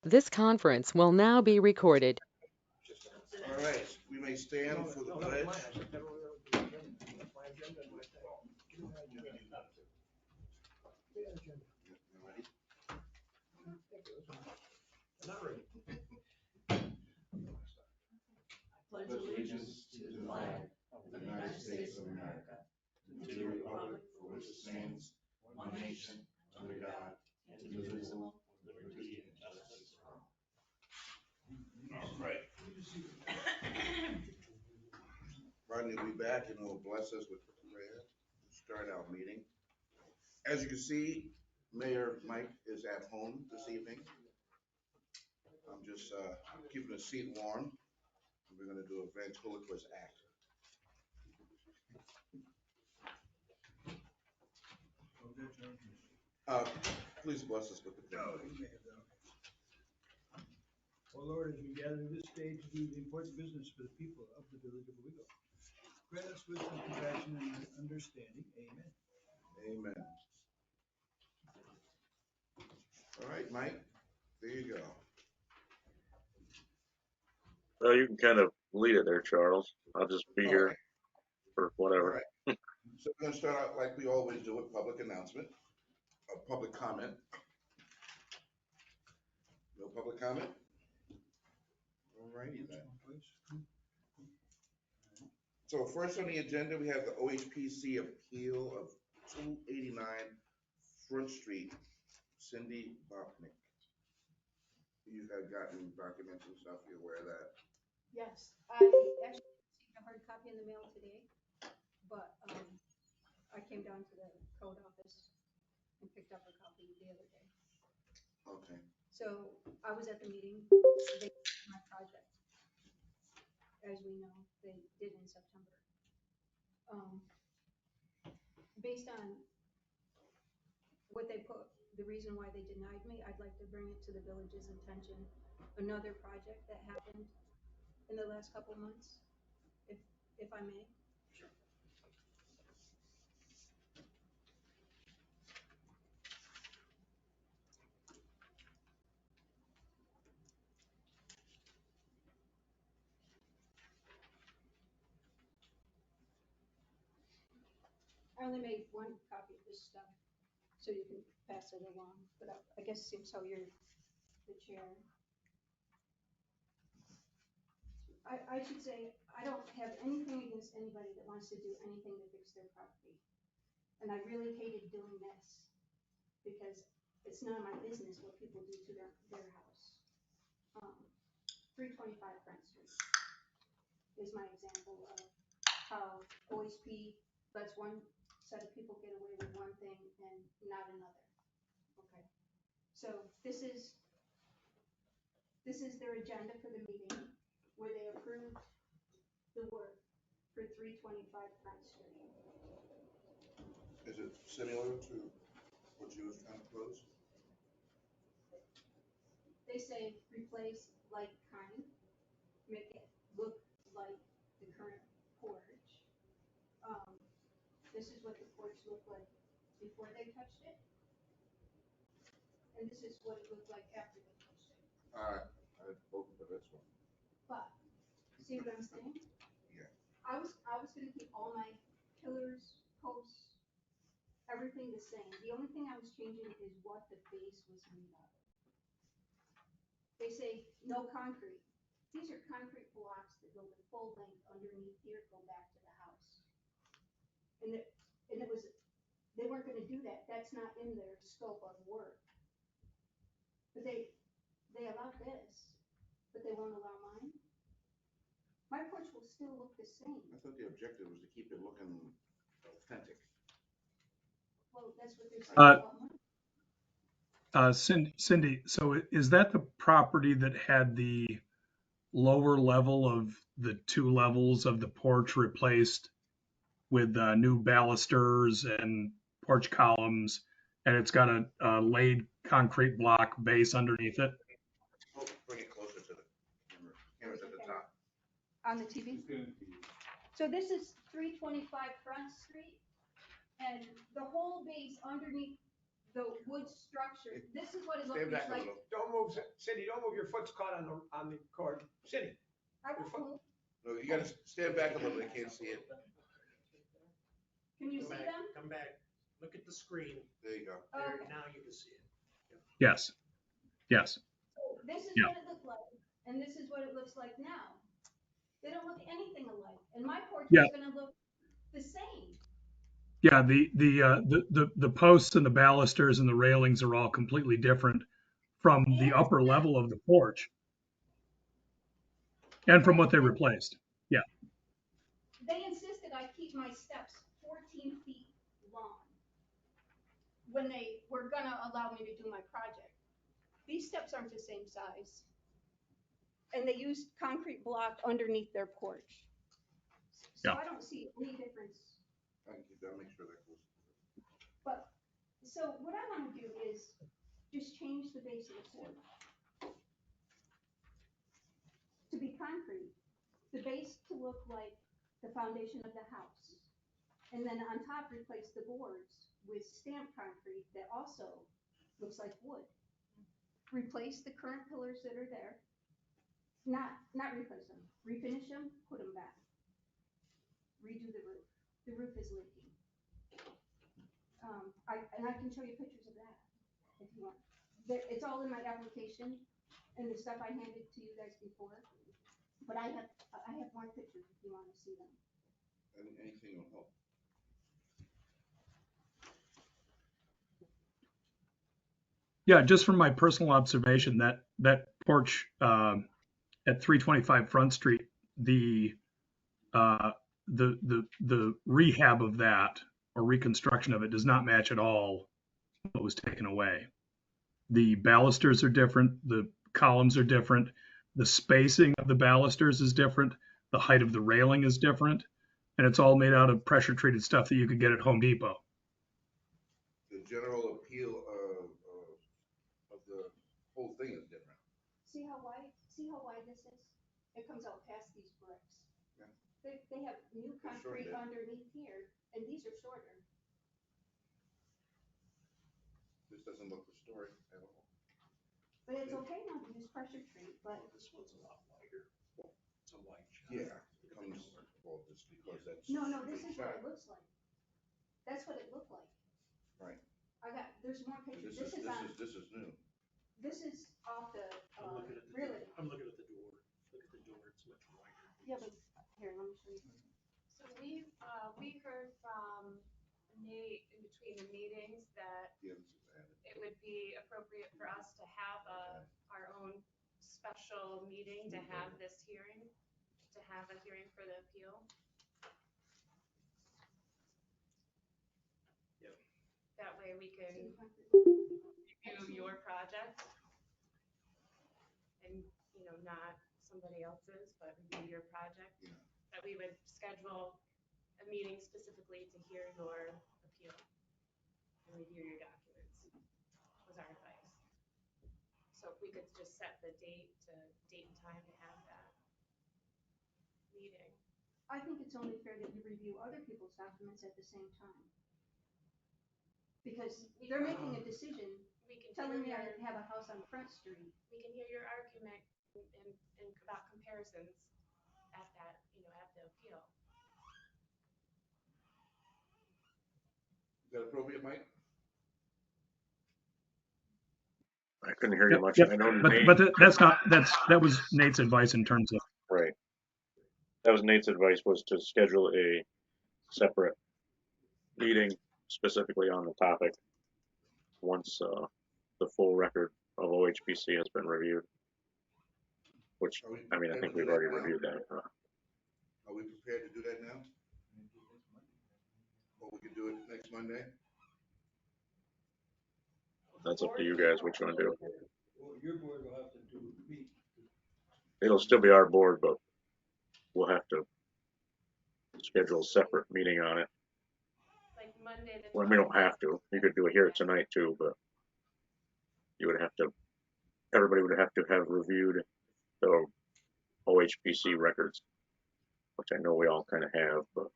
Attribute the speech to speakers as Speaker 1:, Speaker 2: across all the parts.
Speaker 1: This conference will now be recorded.
Speaker 2: All right, we may stand for the pledge. Pledge allegiance to the flag of the United States of America, and to the republic for which it stands, one nation, under God, indivisible, with liberty and justice for all. All right. Rodney will be back and will bless us with prayer to start our meeting. As you can see, Mayor Mike is at home this evening. I'm just keeping the seat warm. We're going to do a ventriloquist act. Please bless us with the prayer.
Speaker 3: Oh Lord, as we gather in this day to do the important business for the people of the village of Owego, grant us wisdom, compassion, and understanding. Amen.
Speaker 2: Amen. All right, Mike, there you go.
Speaker 4: Well, you can kind of lead it there, Charles. I'll just be
Speaker 2: All
Speaker 4: here
Speaker 2: right.
Speaker 4: for
Speaker 2: All
Speaker 4: whatever.
Speaker 2: right. So we're going to start out like we always do with public announcement, public comment. No public comment? All righty then. So first on the agenda, we have the OHPC appeal of 289 Front Street, Cindy Bopnick. You have gotten documents and stuff, you're aware of that?
Speaker 5: Yes, I actually received a hard copy in the mail today, but I came down to the code office and picked up a copy the other day.
Speaker 2: Okay.
Speaker 5: So I was at the meeting, they did my project. As we know, they did in September. Based on what they put, the reason why they denied me, I'd like to bring it to the village's attention. Another project that happened in the last couple months, if I may. I only made one copy of this stuff, so you can pass it along, but I guess seems how you're the chair. I should say, I don't have anything against anybody that wants to do anything to fix their property. And I really hated doing this, because it's none of my business what people do to their house. 325 Front Street is my example of how OSP lets one set of people get away with one thing and not another. Okay, so this is their agenda for the meeting, where they approved the work for 325 Front Street.
Speaker 2: Is it similar to what you was trying to close?
Speaker 5: They say replace like kind, make it look like the current porch. This is what the porch looked like before they touched it, and this is what it looked like after they touched it.
Speaker 2: I voted for this one.
Speaker 5: But see what I'm saying?
Speaker 2: Yeah.
Speaker 5: I was gonna keep all my pillars, posts, everything the same. The only thing I was changing is what the base was made of. They say no concrete. These are concrete blocks that go the full length underneath here, go back to the house. And it was, they weren't gonna do that. That's not in their scope of work. But they allowed this, but they won't allow mine. My porch will still look the same.
Speaker 2: I thought the objective was to keep it looking authentic.
Speaker 5: Well, that's what they're saying about mine.
Speaker 6: Cindy, so is that the property that had the lower level of the two levels of the porch replaced with new balusters and porch columns, and it's got a laid concrete block base underneath it?
Speaker 2: Oh, bring it closer to the camera. Camera's at the top.
Speaker 5: On the TV? So this is 325 Front Street, and the whole base underneath the wood structure, this is what it looks
Speaker 2: Stand back a
Speaker 5: like.
Speaker 2: little.
Speaker 3: Don't move, Cindy, don't move, your foot's caught on the cord. Cindy,
Speaker 5: I won't move.
Speaker 2: No, you gotta stand back a little bit, I can't see it.
Speaker 5: Can you see them?
Speaker 7: Come back, look at the screen.
Speaker 2: There you go.
Speaker 7: There,
Speaker 5: Okay.
Speaker 7: now you can see it.
Speaker 6: Yes. Yes.
Speaker 5: This is
Speaker 6: Yeah.
Speaker 5: what it looked like, and this is what it looks like now. They don't look anything alike, and my porch
Speaker 6: Yeah.
Speaker 5: is gonna look the same.
Speaker 6: Yeah. The posts and the balusters and the railings are all completely different from the upper level of the porch and from what they replaced. Yeah.
Speaker 5: They insisted I keep my steps 14 feet long when they were gonna allow me to do my project. These steps aren't the same size. And they used concrete block underneath their porch. So
Speaker 6: Yeah.
Speaker 5: I don't see any difference.
Speaker 2: I can keep that, make sure that goes.
Speaker 5: But, so what I wanna do is just change the base of the porch to be concrete, the base to look like the foundation of the house. And then on top, replace the boards with stamped concrete that also looks like wood. Replace the current pillars that are there. Not replace them, refinish them, put them back. Redo the roof. The roof is leaking. And I can show you pictures of that if you want. It's all in my application and the stuff I handed to you guys before. But I have more pictures if you want to see them.
Speaker 2: Anything will help.
Speaker 6: Yeah. Just from my personal observation, that porch at 325 Front Street, uh, the rehab of that or reconstruction of it does not match at all what was taken away. The balusters are different. The columns are different. The spacing of the balusters is different. The height of the railing is different. And it's all made out of pressure treated stuff that you could get at Home Depot.
Speaker 2: The general appeal of the whole thing is different.
Speaker 5: See how wide this is? It comes out past these bricks.
Speaker 2: Yeah.
Speaker 5: They have new concrete underneath here, and these are shorter.
Speaker 2: This doesn't look historic at all.
Speaker 5: But it's okay not to use pressure treat, but
Speaker 7: This one's a lot wider. It's a wide shot.
Speaker 2: Yeah, it comes, well, just because that's.
Speaker 5: no, this
Speaker 2: big
Speaker 5: is what
Speaker 2: shot.
Speaker 5: it looks like. That's what it looked like.
Speaker 2: Right.
Speaker 5: There's more pictures.
Speaker 2: This is new.
Speaker 5: This is off the,
Speaker 7: I'm looking at the
Speaker 5: really.
Speaker 7: door. I'm looking at the door. Look at the door, it's much wider.
Speaker 5: Yeah, but here, let me show you.
Speaker 8: So we heard from Nate in between the meetings that
Speaker 2: Yeah, this is added.
Speaker 8: it would be appropriate for us to have our own special meeting to have this hearing, to have a hearing for the appeal.
Speaker 7: Yep.
Speaker 8: That way we can review your project and, not somebody else's, but review your project.
Speaker 2: Yeah.
Speaker 8: That we would schedule a meeting specifically to hear your appeal and review your documents, was our advice. So if we could just set the date and time to have that meeting.
Speaker 5: I think it's only fair that you review other people's documents at the same time. Because they're making a decision,
Speaker 8: We can
Speaker 5: telling me
Speaker 8: hear
Speaker 5: I
Speaker 8: your,
Speaker 5: have a house on Front Street.
Speaker 8: we can hear your argument and about comparisons at that, at the appeal.
Speaker 2: Is that appropriate, Mike?
Speaker 4: I couldn't hear you
Speaker 6: Yep,
Speaker 4: much.
Speaker 6: yep.
Speaker 4: I know
Speaker 6: But
Speaker 4: Nate,
Speaker 6: that was Nate's advice in terms of.
Speaker 4: right. That was Nate's advice, was to schedule a separate meeting specifically on the topic once the full record of OHPC has been reviewed. Which, I mean, I think we've already reviewed that.
Speaker 2: Are we prepared to do that now? Or we could do it next Monday?
Speaker 4: That's up to you guys, what you want to do.
Speaker 3: Well, your board will have to meet.
Speaker 4: It'll still be our board, but we'll have to schedule a separate meeting on it.
Speaker 8: Like Monday the 12th.
Speaker 4: Well, we don't have to. You could do it here tonight too, but you would have to, everybody would have to have reviewed the OHPC records, which I know we all kind of have, but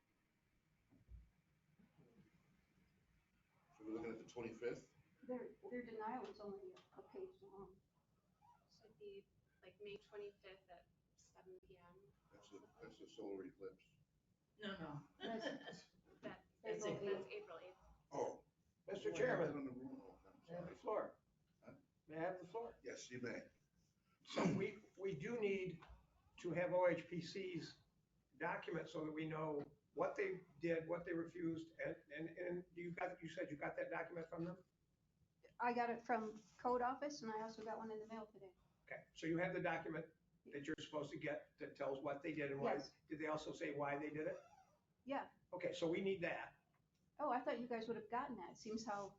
Speaker 2: So we're looking at the 25th?
Speaker 5: Their denial was only a page long.
Speaker 8: Should be like May 25th at 7 p.m.
Speaker 2: That's the solar eclipse.
Speaker 9: No.
Speaker 5: That's
Speaker 9: That's
Speaker 5: April
Speaker 9: April.
Speaker 5: 8th.
Speaker 8: That's April 8th.
Speaker 2: Oh.
Speaker 3: Mr.
Speaker 2: Oh, I have
Speaker 3: Chairman,
Speaker 2: it on the roll. Oh, I'm
Speaker 3: may I have
Speaker 2: sorry.
Speaker 3: the floor?
Speaker 2: Huh?
Speaker 3: May I have the floor?
Speaker 2: Yes, you may.
Speaker 3: So we do need to have OHPC's document so that we know what they did, what they refused, and you said you got that document from them?
Speaker 5: I got it from code office and I also got one in the mail today.
Speaker 3: Okay, so you have the document that you're supposed to get that tells what they did and why.
Speaker 5: Yes.
Speaker 3: Did they also say why they did it?
Speaker 5: Yeah.
Speaker 3: Okay, so we need that.
Speaker 5: Oh, I thought you guys would have gotten that. Seems how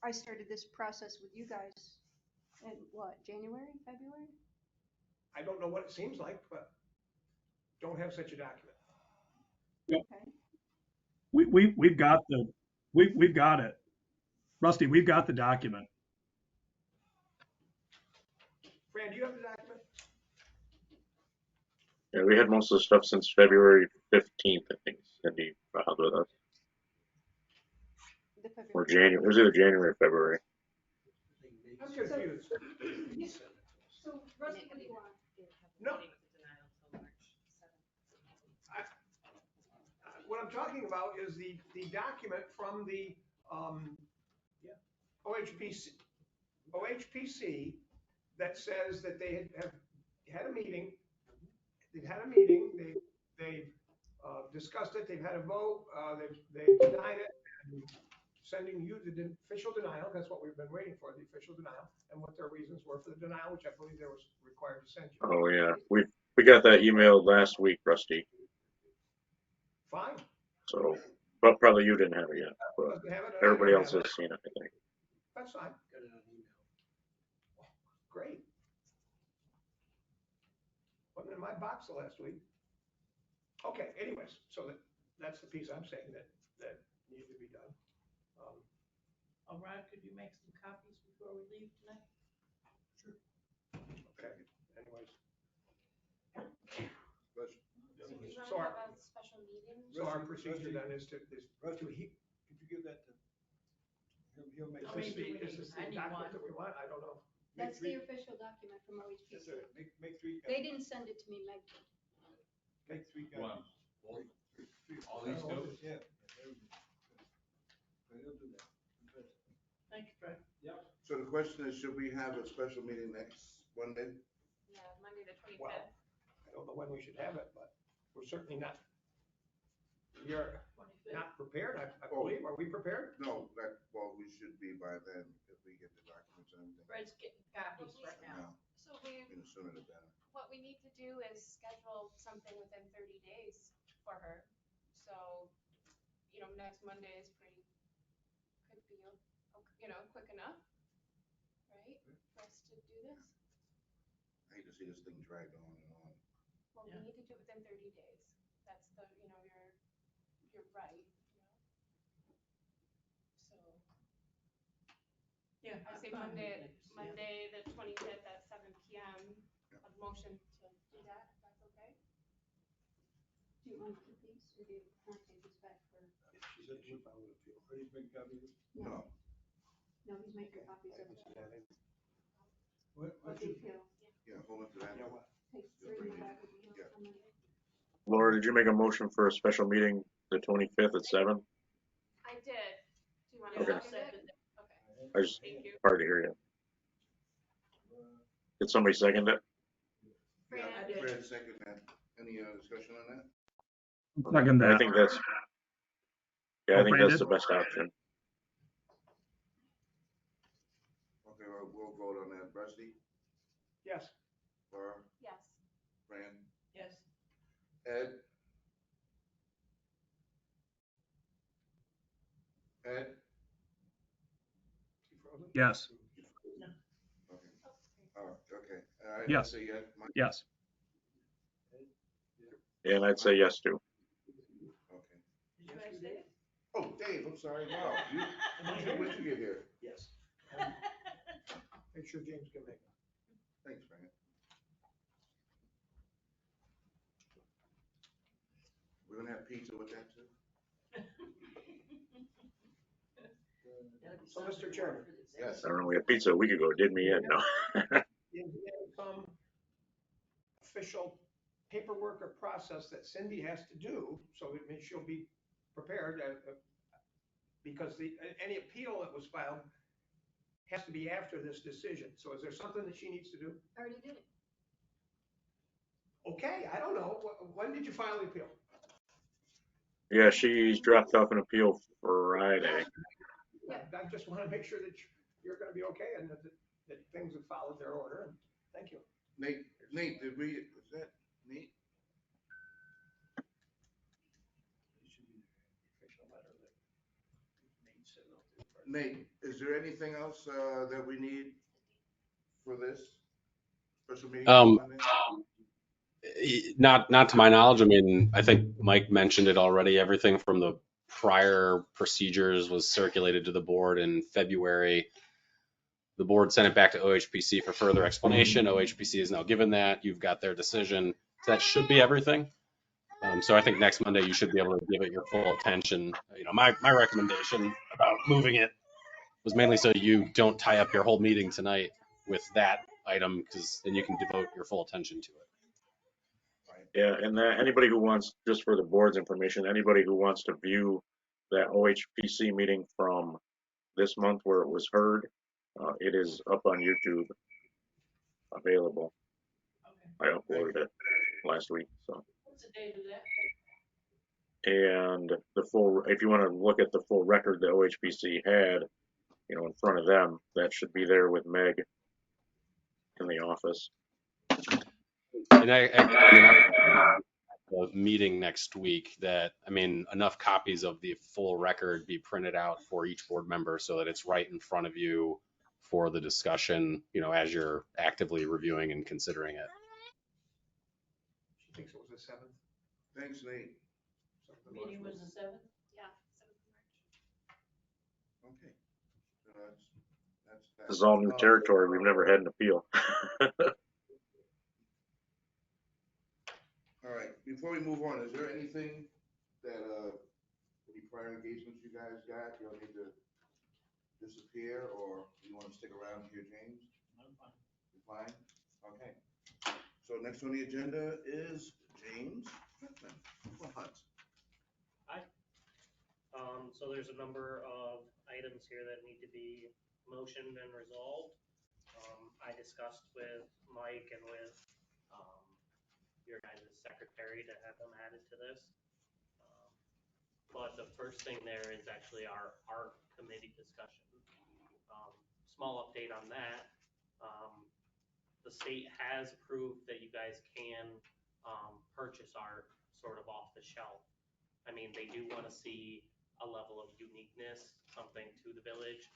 Speaker 5: I started this process with you guys in what, January, February?
Speaker 3: I don't know what it seems like, but don't have such a document.
Speaker 5: Okay.
Speaker 6: We've got we've got it. Rusty, we've got the document.
Speaker 3: Fran, do you have the document?
Speaker 4: Yeah, we had most of the stuff since February 15th, I think, Cindy filed with us.
Speaker 5: The
Speaker 4: Or
Speaker 5: February.
Speaker 4: January, it was either January or February.
Speaker 3: I'm confused.
Speaker 5: So Rusty, what do you want?
Speaker 3: No. What I'm talking about is the document from the OHPC that says that they have had a meeting. They've had a meeting. They discussed it. They've had a vote. They denied it. And sending you the official denial. That's what we've been waiting for, the official denial, and what their reasons were for the denial, which I believe they was required to send you.
Speaker 4: Oh yeah, we got that email last week, Rusty.
Speaker 3: Fine.
Speaker 4: So, but probably you didn't have it yet. But
Speaker 3: Doesn't have it, and I
Speaker 4: everybody
Speaker 3: don't
Speaker 4: else
Speaker 3: have
Speaker 4: has seen it, I think.
Speaker 3: That's fine.
Speaker 7: Got it on email.
Speaker 3: Great. Wasn't in my box the last week. Okay, anyways, so that's the piece I'm saying that needs to be done.
Speaker 9: Rod, could you make some copies before we leave tonight?
Speaker 3: Okay, anyways.
Speaker 2: Let's-
Speaker 8: Do you want
Speaker 3: So
Speaker 8: to
Speaker 3: our,
Speaker 8: have a special meeting?
Speaker 3: so our procedure then is to,
Speaker 10: Could you give that to, he'll make.
Speaker 9: How many do we
Speaker 3: is
Speaker 9: need?
Speaker 3: this
Speaker 9: I
Speaker 3: the
Speaker 9: need
Speaker 3: document
Speaker 9: one.
Speaker 3: that we want? I don't know.
Speaker 5: That's the official document from
Speaker 10: Yes,
Speaker 5: OHPC.
Speaker 10: sir, make three
Speaker 5: They
Speaker 10: copies.
Speaker 5: didn't send it to me, Meg did.
Speaker 10: Make three
Speaker 11: One.
Speaker 10: copies. Three.
Speaker 11: All these two?
Speaker 10: Yeah. There we go. So he'll do that.
Speaker 9: Thanks, Fred.
Speaker 2: So the question is, should we have a special meeting next Monday?
Speaker 8: Yeah, Monday the 25th.
Speaker 3: Well, I don't know when we should have it, but we're certainly not. You're
Speaker 9: 25th.
Speaker 3: not prepared, I believe. Are we prepared?
Speaker 2: No, well, we should be by then if we get the documents and everything.
Speaker 9: Fred's getting copies right now.
Speaker 8: So we,
Speaker 2: The sooner the better.
Speaker 8: what we need to do is schedule something within 30 days for her. So, next Monday is could be, quick enough, right? For us to do this.
Speaker 2: I hate to see this thing drag on and on.
Speaker 8: Well, we
Speaker 9: Yeah.
Speaker 8: need to do it within 30 days. That's you're right, So.
Speaker 9: Yeah.
Speaker 8: I say
Speaker 9: I'm fine with
Speaker 8: Monday,
Speaker 9: next, yeah.
Speaker 8: Monday the 25th at 7 p.m. A motion to do that, if that's okay?
Speaker 5: Do you want to keep these or do you want to take these back for?
Speaker 10: She said she found it. Ready to make copies?
Speaker 2: No.
Speaker 5: No, he's making copies of
Speaker 10: What
Speaker 5: the
Speaker 10: should,
Speaker 5: appeal.
Speaker 2: Yeah, hold on to that.
Speaker 5: Take three back with you.
Speaker 2: Yeah.
Speaker 5: I'm gonna-
Speaker 4: Laura, did you make a motion for a special meeting the 25th at 7?
Speaker 8: I did. Do you want
Speaker 9: Yeah,
Speaker 8: to
Speaker 9: I'll
Speaker 8: second
Speaker 9: second
Speaker 8: it?
Speaker 9: that.
Speaker 8: Okay,
Speaker 4: I just,
Speaker 8: thank you.
Speaker 4: hard to hear you. Did somebody second it?
Speaker 2: Yeah,
Speaker 9: I did.
Speaker 2: Fred, second that. Any discussion on that?
Speaker 6: Second
Speaker 4: I
Speaker 6: that.
Speaker 4: think that's, yeah, I think
Speaker 6: Fran
Speaker 4: that's
Speaker 6: did?
Speaker 4: the best option.
Speaker 2: Okay, well, we'll vote on that. Rusty,
Speaker 3: Yes.
Speaker 2: Laura,
Speaker 8: Yes.
Speaker 2: Fran,
Speaker 9: Yes.
Speaker 2: Ed? Ed?
Speaker 3: You frozen?
Speaker 6: Yes.
Speaker 2: Okay.
Speaker 8: Oh, great.
Speaker 2: Oh, okay. I
Speaker 6: Yes.
Speaker 2: say yes. Mike?
Speaker 6: Yes.
Speaker 4: And I'd say yes too.
Speaker 2: Okay.
Speaker 9: Did you guys say it?
Speaker 2: Oh, Dave, I'm sorry. Wow. When did you get here?
Speaker 3: Yes. Make sure James can make it.
Speaker 2: Thanks, Fran. We're gonna have pizza with that too?
Speaker 3: So, Mr. Chairman.
Speaker 2: Yes.
Speaker 4: I don't know, we had pizza a week ago, it did me in, no.
Speaker 3: Is there some official paperwork or process that Cindy has to do, so she'll be prepared, because any appeal that was filed has to be after this decision. So is there something that she needs to do?
Speaker 5: I already did it.
Speaker 3: Okay, I don't know. When did you file the appeal?
Speaker 4: Yeah, she's dropped off an appeal Friday.
Speaker 3: I just want to make sure that you're going to be okay and that things have followed their order. And thank you.
Speaker 2: Nate, is that Nate?
Speaker 3: Official letter that Nate sent out to the
Speaker 2: Nate, is there anything else that we need for this special meeting on
Speaker 11: Um,
Speaker 2: Monday?
Speaker 11: not to my knowledge. I mean, I think Mike mentioned it already. Everything from the prior procedures was circulated to the board in February. The board sent it back to OHPC for further explanation. OHPC is now given that. You've got their decision. So that should be everything. So I think next Monday you should be able to give it your full attention. You know, my recommendation about moving it was mainly so you don't tie up your whole meeting tonight with that item, because then you can devote your full attention to it.
Speaker 4: Yeah, and anybody who wants, just for the board's information, anybody who wants to view that OHPC meeting from this month where it was heard, it is up on YouTube, available.
Speaker 9: Okay.
Speaker 4: I uploaded it last week, so.
Speaker 9: What's the date of that?
Speaker 4: And the full, if you want to look at the full record that OHPC had, you know, in front of them, that should be there with Meg in the office.
Speaker 11: And I mean, the meeting next week that, I mean, enough copies of the full record be printed out for each board member so that it's right in front of you for the discussion, you know, as you're actively reviewing and considering it.
Speaker 3: She thinks it was the 7th.
Speaker 2: Thanks, Nate.
Speaker 9: Meeting was the 7th?
Speaker 8: Yeah, 7th of March.
Speaker 2: Okay. So that's that.
Speaker 4: This is all new territory. We've never had an appeal.
Speaker 2: All right, before we move on, is there anything that, any prior engagements you guys got, you don't need to disappear, or you want to stick around here, James?
Speaker 7: I'm fine.
Speaker 2: You fine? Okay. So next on the agenda is James Hunt.
Speaker 7: So there's a number of items here that need to be motioned and resolved. I discussed with Mike and with your guys' secretary to have them added to this. But the first thing there is actually our art committee discussion. Small update on that. The state has approved that you guys can purchase art sort of off the shelf. I mean, they do want to see a level of uniqueness, something to the village.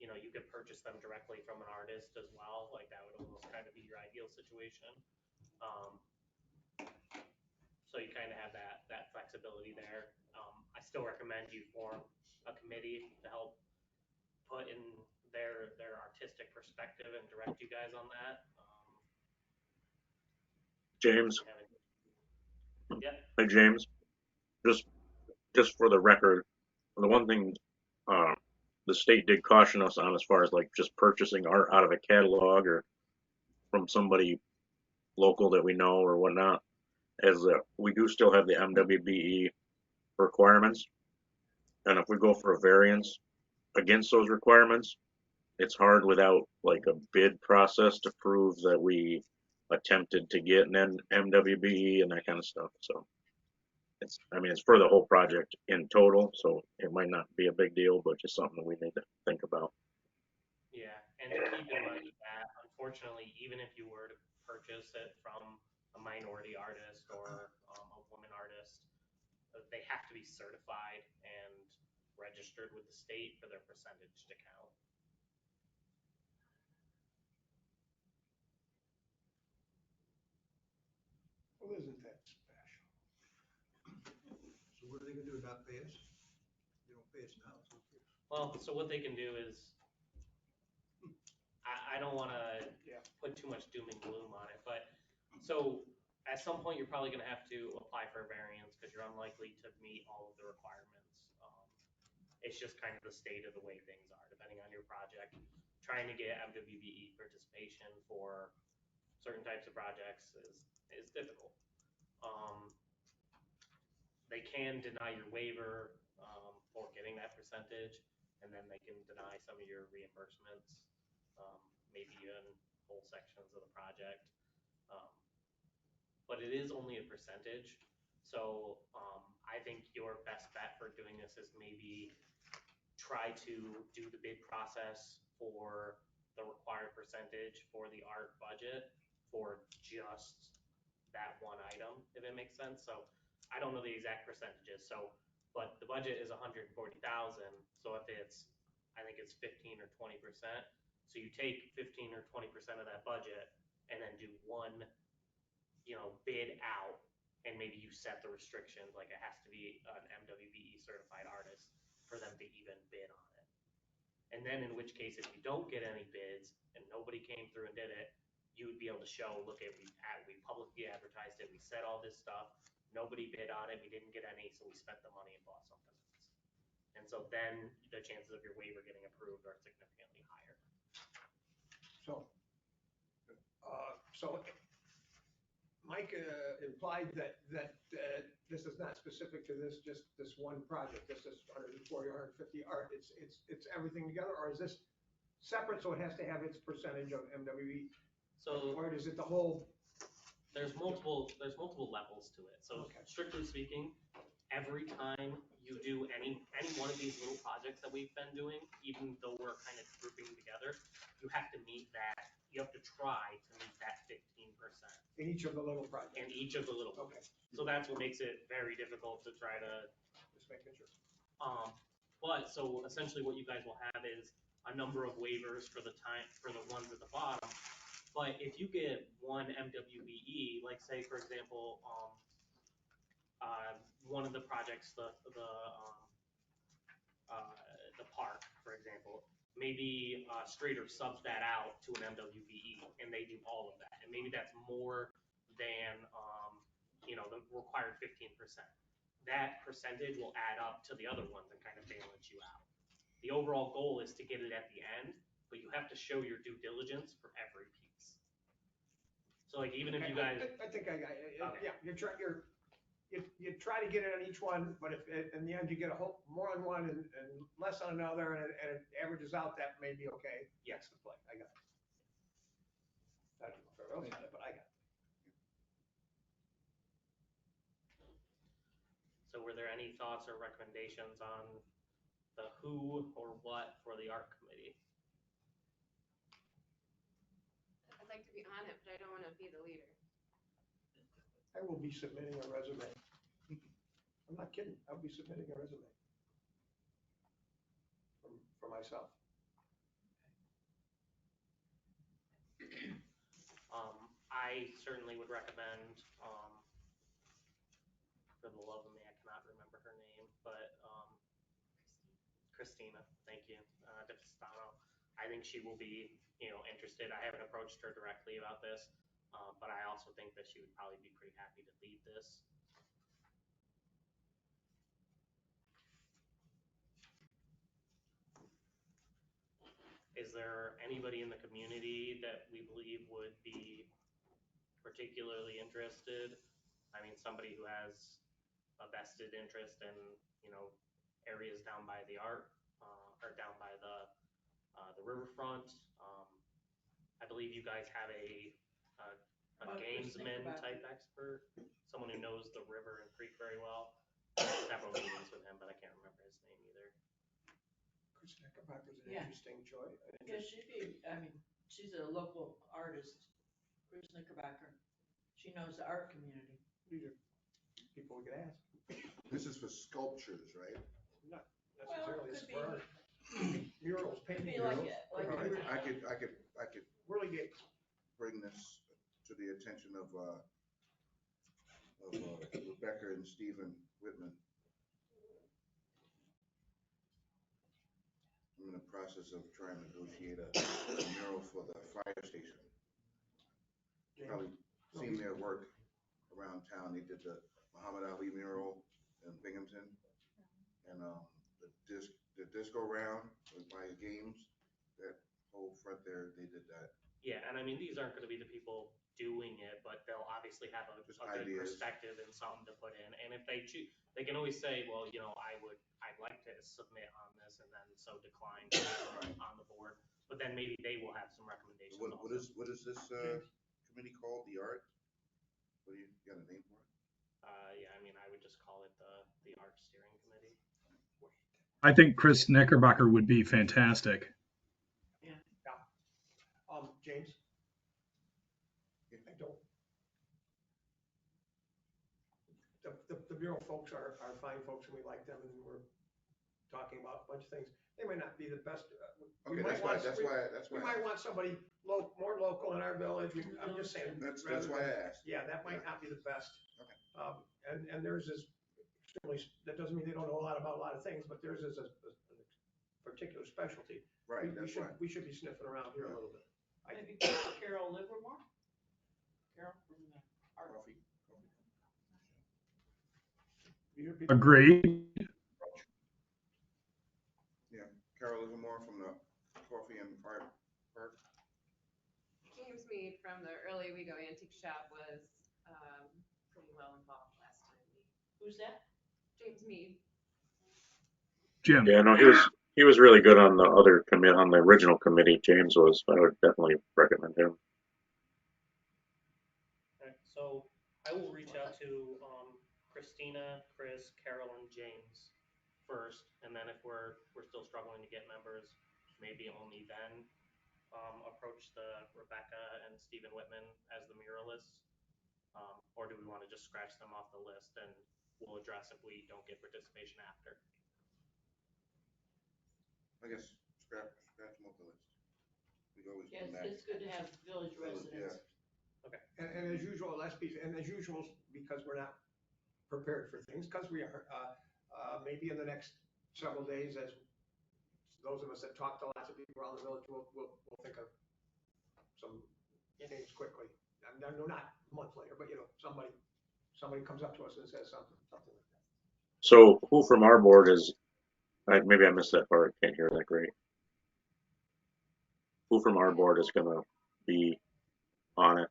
Speaker 7: You know, you could purchase them directly from an artist as well. Like that would almost kind of be your ideal situation. So you kind of have that flexibility there. I still recommend you form a committee to help put in their artistic perspective and direct you guys on that.
Speaker 4: James.
Speaker 7: Yep.
Speaker 4: Hey, James. Just for the record, the one thing the state did caution us on, as far as like just purchasing art out of a catalog or from somebody local that we know or whatnot, is that we do still have the MWBE requirements. And if we go for a variance against those requirements, it's hard without like a bid process to prove that we attempted to get an MWBE and that kind of stuff. So it's, I mean, it's for the whole project in total, so it might not be a big deal, but just something that we need to think about.
Speaker 7: Yeah, and to keep in mind that unfortunately, even if you were to purchase it from a minority artist or a woman artist, they have to be certified and registered with the state for their percentage to count.
Speaker 3: Well, isn't that special?
Speaker 10: So what are they gonna do, not pay us? They don't pay us now, so who cares?
Speaker 7: Well, so what they can do is, I don't want to put too much doom and gloom on it, but so at some point you're probably going to have to apply for a variance because you're unlikely to meet all of the requirements. It's just kind of the state of the way things are, depending on your project. Trying to get MWBE participation for certain types of projects is difficult. They can deny your waiver for getting that percentage, and then they can deny some of your reimbursements, maybe in whole sections of the project. But it is only a percentage, so I think your best bet for doing this is maybe try to do the bid process for the required percentage for the art budget for just that one item, if it makes sense. So I don't know the exact percentages, so, but the budget is 140,000, so if it's, I think it's 15 or 20%, so you take 15 or 20% of that budget and then do one, bid out, and maybe you set the restrictions, like it has to be an MWBE certified artist for them to even bid on it. And then in which case, if you don't get any bids and nobody came through and did it, you would be able to show, look at, we publicly advertised it, we said all this stuff, nobody bid on it, we didn't get any, so we spent the money and bought something else. And so then the chances of your waiver getting approved are significantly higher.
Speaker 3: So, Mike implied that this is not specific to just this one project. This is 140, 150 art. It's everything together, or is this separate, so it has to have its percentage of MWE?
Speaker 7: So
Speaker 3: or is it the whole?
Speaker 7: There's multiple levels to it. So
Speaker 3: Okay.
Speaker 7: Strictly speaking, every time you do any one of these little projects that we've been doing, even though we're kind of grouping together, you have to meet that. You have to try to meet that 15%.
Speaker 3: In each of the little projects?
Speaker 7: In each of the little ones.
Speaker 3: Okay.
Speaker 7: So that's what makes it very difficult to try to.
Speaker 3: Just making sure.
Speaker 7: But so essentially what you guys will have is a number of waivers for the ones at the bottom. But if you get one MWBE, like say for example, one of the projects, the park, for example, maybe Strader subs that out to an MWBE and they do all of that, and maybe that's more than the required 15%. That percentage will add up to the other ones and kind of balance you out. The overall goal is to get it at the end, but you have to show your due diligence for every piece. So like even if you guys,
Speaker 3: I think I got it.
Speaker 7: Okay.
Speaker 3: Yeah, you try to get it on each one, but if in the end you get more on one and less on another, and it averages out, that may be okay. That's the play. I got it. I don't know if everyone else got it, but I got it.
Speaker 7: so were there any thoughts or recommendations on the who or what for the art committee?
Speaker 8: I'd like to be on it, but I don't want to be the leader.
Speaker 3: I will be submitting a resume. I'm not kidding. I'll be submitting a resume for myself.
Speaker 7: I certainly would recommend, for the love of me, I cannot remember her name, but Christina, thank you, DeFistano. I think she will be, interested. I haven't approached her directly about this, but I also think that she would probably be pretty happy to lead this. Is there anybody in the community that we believe would be particularly interested? I mean, somebody who has a vested interest in, areas down by the art, or down by the riverfront. I believe you guys have a gamesman type expert, someone who knows the river and creek very well. Several meetings with him, but I can't remember his name either.
Speaker 3: Chris Knickerbocker's an
Speaker 9: Yeah.
Speaker 3: interesting choice.
Speaker 9: Yeah, she's a local artist, Chris Knickerbocker. She knows the art community.
Speaker 3: These are people we could ask.
Speaker 2: This is for sculptures, right?
Speaker 3: Not
Speaker 9: Well,
Speaker 3: necessarily. It's
Speaker 9: could
Speaker 3: for art. Murals,
Speaker 9: Could
Speaker 3: painting
Speaker 9: be like
Speaker 3: murals.
Speaker 9: it, like.
Speaker 2: I could
Speaker 3: Whirly Gates.
Speaker 2: bring this to the attention of Rebecca and Stephen Whitman. I'm in the process of trying to negotiate a mural for the fire station. Probably seen their work around town. They did the Muhammad Ali mural in Binghamton. And the this go round by games, that whole front there, they did that.
Speaker 7: Yeah, and I mean, these aren't gonna be the people doing it, but they'll obviously have
Speaker 2: Just
Speaker 7: a good
Speaker 2: ideas.
Speaker 7: perspective and something to put in. And if they choose, they can always say, well, you know, I'd like to submit on this and then so decline to be on the board. But then maybe they will have some recommendations
Speaker 2: What
Speaker 7: also.
Speaker 2: is this committee called? The art? What do you got a name for it?
Speaker 7: Yeah, I mean, I would just call it the art steering committee.
Speaker 6: I think Chris Knickerbocker would be fantastic.
Speaker 3: James? I don't. The Bureau folks are fine folks and we like them and we're talking about a bunch of things. They might not be the best.
Speaker 2: Okay, that's why
Speaker 3: We might want somebody more local in our village. I'm just saying.
Speaker 2: That's why I asked.
Speaker 3: Yeah, that might not be the best.
Speaker 2: Okay.
Speaker 3: And theirs is extremely, that doesn't mean they don't know a lot about a lot of things, but theirs is a particular specialty.
Speaker 2: Right,
Speaker 3: We should be sniffing around here a little bit.
Speaker 9: Maybe Carol Livermore? Carol from the art.
Speaker 2: Coffee.
Speaker 6: Agreed.
Speaker 2: Yeah, Carol Livermore from the Coffee and Art Park.
Speaker 8: James Mead from the early Owego Antique Shop was pretty well involved last time.
Speaker 9: Who's that?
Speaker 8: James Mead.
Speaker 6: Jim.
Speaker 4: Yeah, no, he was really good on the other on the original committee. James was. I would definitely recommend him.
Speaker 7: Okay, so I will reach out to Christina, Chris, Carol, and James first, and then if we're still struggling to get members, maybe only then approach the Rebecca and Stephen Whitman as the muralists, or do we want to just scratch them off the list and we'll address if we don't get participation after?
Speaker 2: I guess scratch them off the list. We always
Speaker 9: Yes,
Speaker 2: come back.
Speaker 9: it's good to have village residents.
Speaker 7: Okay.
Speaker 3: And as usual, because we're not prepared for things, because we are, maybe in the next several days, as those of us that talk to lots of people around the village, we'll think of some names quickly. No, not a month later, but somebody comes up to us and says something like that.
Speaker 4: So who from our board is? Maybe I missed that part. I can't hear that great. Who from our board is gonna be on it?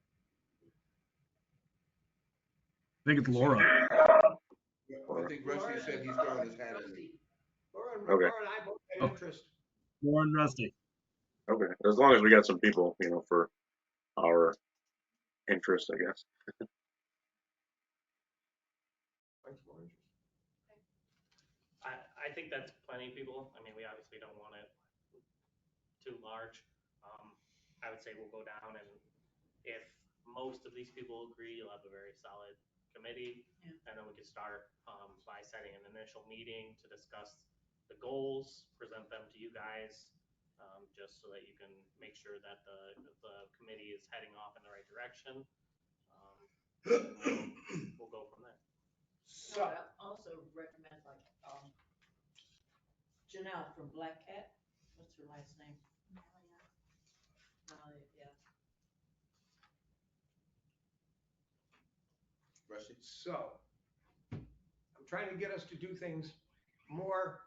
Speaker 6: I think it's Laura.
Speaker 2: I think Rusty said he's throwing his hat in.
Speaker 3: Laura and I both had interest.
Speaker 6: Laura and Rusty.
Speaker 4: Okay, as long as we got some people, for our interest, I guess.
Speaker 7: I think that's plenty of people. I mean, we obviously don't want it too large. I would say we'll go down, and if most of these people agree, you'll have a very solid committee, and then we can start by setting an initial meeting to discuss the goals, present them to you guys, just so that you can make sure that the committee is heading off in the right direction. We'll go from there.
Speaker 9: So I also recommend Janelle from Black Cat. What's her last name? Yeah.
Speaker 2: Rusty?
Speaker 3: So, I'm trying to get us to do things more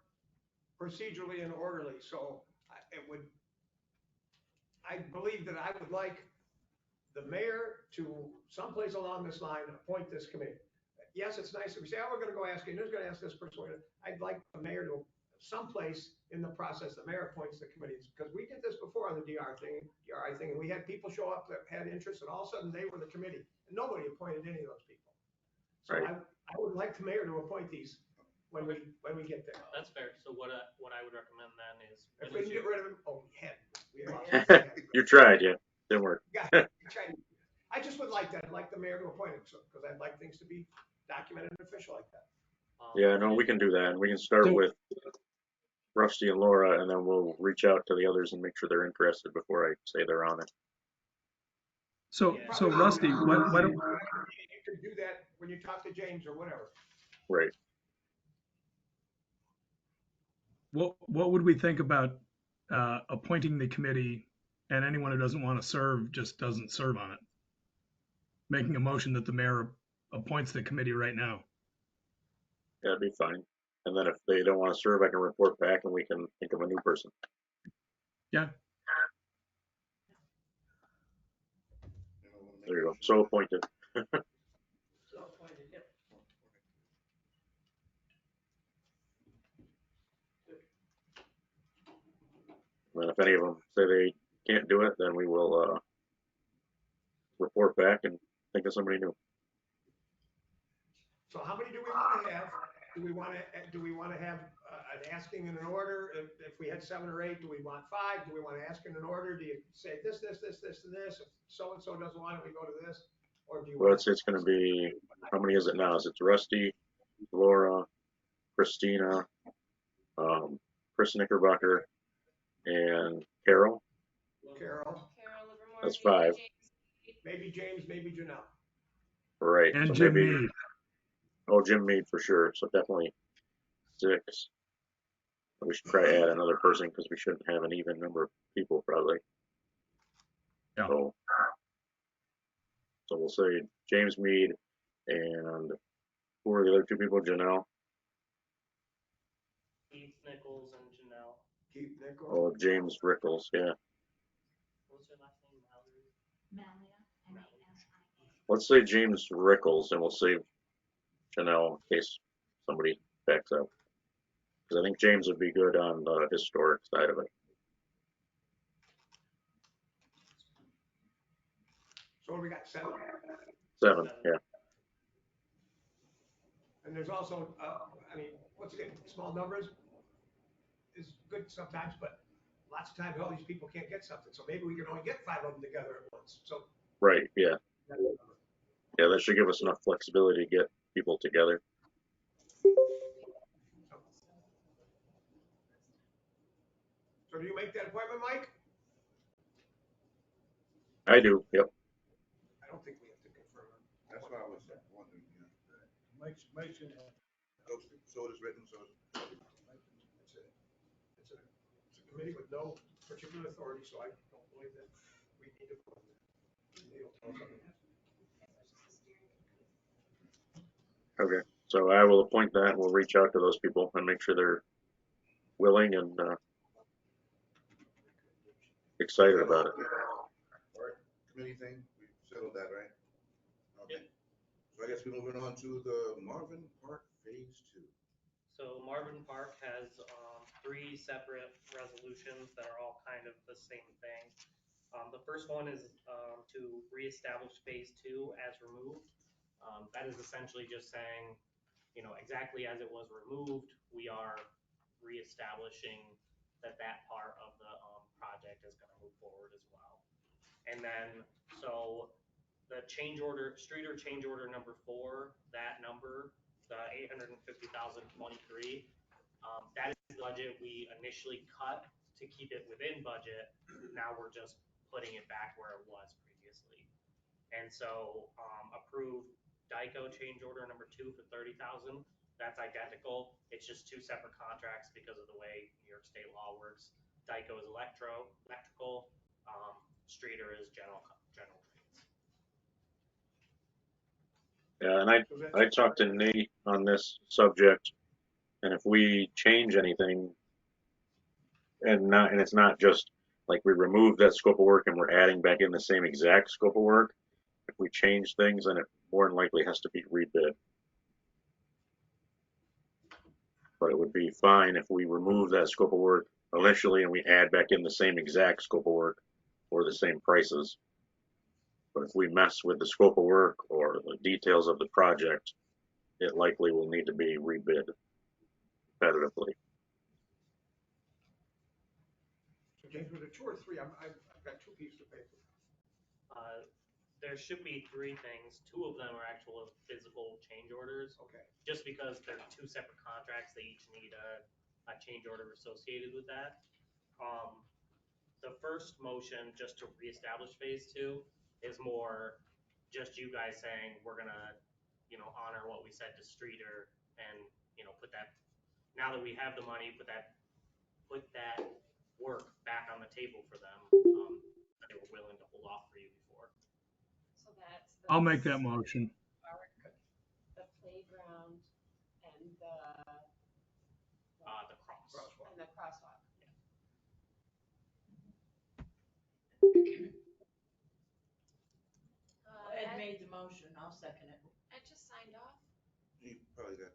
Speaker 3: procedurally and orderly, so I believe that I would like the mayor to someplace along this line appoint this committee. Yes, it's nice if we say, oh, we're gonna go ask you, and who's gonna ask this person? I'd like the mayor to, someplace in the process, the mayor appoints the committees, because we did this before on the DRI thing, and we had people show up that had interest, and all of a sudden they were the committee, and nobody appointed any of those people. So
Speaker 4: Right.
Speaker 3: I would like the mayor to appoint these when we get there.
Speaker 7: That's fair. So what I would recommend then is
Speaker 3: If we can get rid of them, oh, we had.
Speaker 4: You tried, yeah, didn't work.
Speaker 3: I just would like that. I'd like the mayor to appoint him, because I'd like things to be documented and official like that.
Speaker 4: Yeah, no, we can do that. We can start with Rusty and Laura, and then we'll reach out to the others and make sure they're interested before I say they're on it.
Speaker 6: So Rusty, what
Speaker 3: You can do that when you talk to James or whatever.
Speaker 4: Right.
Speaker 6: what would we think about appointing the committee, and anyone who doesn't want to serve just doesn't serve on it? Making a motion that the mayor appoints the committee right now.
Speaker 4: That'd be fine. And then if they don't want to serve, I can report back and we can think of a new person.
Speaker 6: Yeah.
Speaker 4: There you go. So appointed.
Speaker 9: So appointed, yep.
Speaker 4: And if any of them say they can't do it, then we will report back and think of somebody new.
Speaker 3: So how many do we want to have? Do we want to have an asking and an order? If we had 7 or 8, do we want 5? Do we want to ask in an order? Do you say this, and this? If so-and-so doesn't want it, we go to this? Or do you
Speaker 4: Well,
Speaker 3: want
Speaker 4: it's going to be, how many is it now? Is it Rusty, Laura, Christina, Chris Knickerbocker, and Carol?
Speaker 3: Carol,
Speaker 8: Carol Livermore.
Speaker 4: That's
Speaker 8: maybe
Speaker 4: 5.
Speaker 3: maybe James, maybe Janelle?
Speaker 4: Right.
Speaker 6: And
Speaker 4: So
Speaker 6: Jim
Speaker 4: maybe,
Speaker 6: Mead.
Speaker 4: oh, Jim Mead for sure. So definitely 6. We should probably add another person because we shouldn't have an even number of people probably.
Speaker 6: Yeah.
Speaker 4: So we'll say James Mead and who are the other 2 people? Janelle.
Speaker 7: Keith Nichols and Janelle.
Speaker 3: Keith Nichols?
Speaker 4: Oh, James Rickles. Yeah.
Speaker 7: What was her last name? Mallory?
Speaker 5: Malia, M-A-L-I-A.
Speaker 4: Let's say James Rickles and we'll save Janelle in case somebody backs up. Because I think James would be good on the historic side of it.
Speaker 3: So what do we got, 7?
Speaker 4: 7, yeah.
Speaker 3: And there's also, I mean, once again, small numbers is good sometimes, but lots of times all these people can't get something. So maybe we can only get 5 of them together at once. So
Speaker 4: Right, yeah. Yeah, that should give us enough flexibility to get people together.
Speaker 3: So do you make that appointment, Mike?
Speaker 4: I do, yep.
Speaker 3: I don't think we have to confirm it.
Speaker 2: That's what I was wondering, yeah.
Speaker 10: Mike's gonna have.
Speaker 2: So it is written, so it's.
Speaker 3: It's a committee with no particular authority, so I don't believe that we need to. They'll tell us something.
Speaker 4: Okay, so I will appoint that. We'll reach out to those people and make sure they're willing and excited about it.
Speaker 2: Our committee thing, we settled that, right? Okay. So I guess we're moving on to the Marvin Park Phase 2.
Speaker 7: So Marvin Park has 3 separate resolutions that are all kind of the same thing. The first one is to reestablish Phase 2 as removed. That is essentially just saying, you know, exactly as it was removed, we are reestablishing that part of the project is going to move forward as well. And then, so the change order, streeter change order number 4, that number, the 850,023, that is the budget we initially cut to keep it within budget. Now we're just putting it back where it was previously. And so approved DICO change order number 2 for 30,000. That's identical. It's just 2 separate contracts because of the way New York State law works. DICO is electrical, Streeter is general trades.
Speaker 4: Yeah, and I talked to Nate on this subject, and if we change anything, and it's not just like we remove that scope of work and we're adding back in the same exact scope of work. If we change things, then it more than likely has to be rebid. But it would be fine if we remove that scope of work initially and we add back in the same exact scope of work or the same prices. But if we mess with the scope of work or the details of the project, it likely will need to be rebid competitively.
Speaker 3: So James, was it 2 or 3? I've got 2 pieces of paper.
Speaker 7: There should be 3 things. 2 of them are actual physical change orders.
Speaker 3: Okay.
Speaker 7: Just because they're 2 separate contracts, they each need a change order associated with that. The first motion, just to reestablish Phase 2, is more just you guys saying we're gonna, you know, honor what we said to Streeter and, you know, put that. Now that we have the money, put that work back on the table for them. That they were willing to hold off for you before.
Speaker 8: So that's.
Speaker 6: I'll make that motion.
Speaker 8: The playground and the
Speaker 9: motion, I'll second it.
Speaker 8: I just signed off.
Speaker 2: You probably got,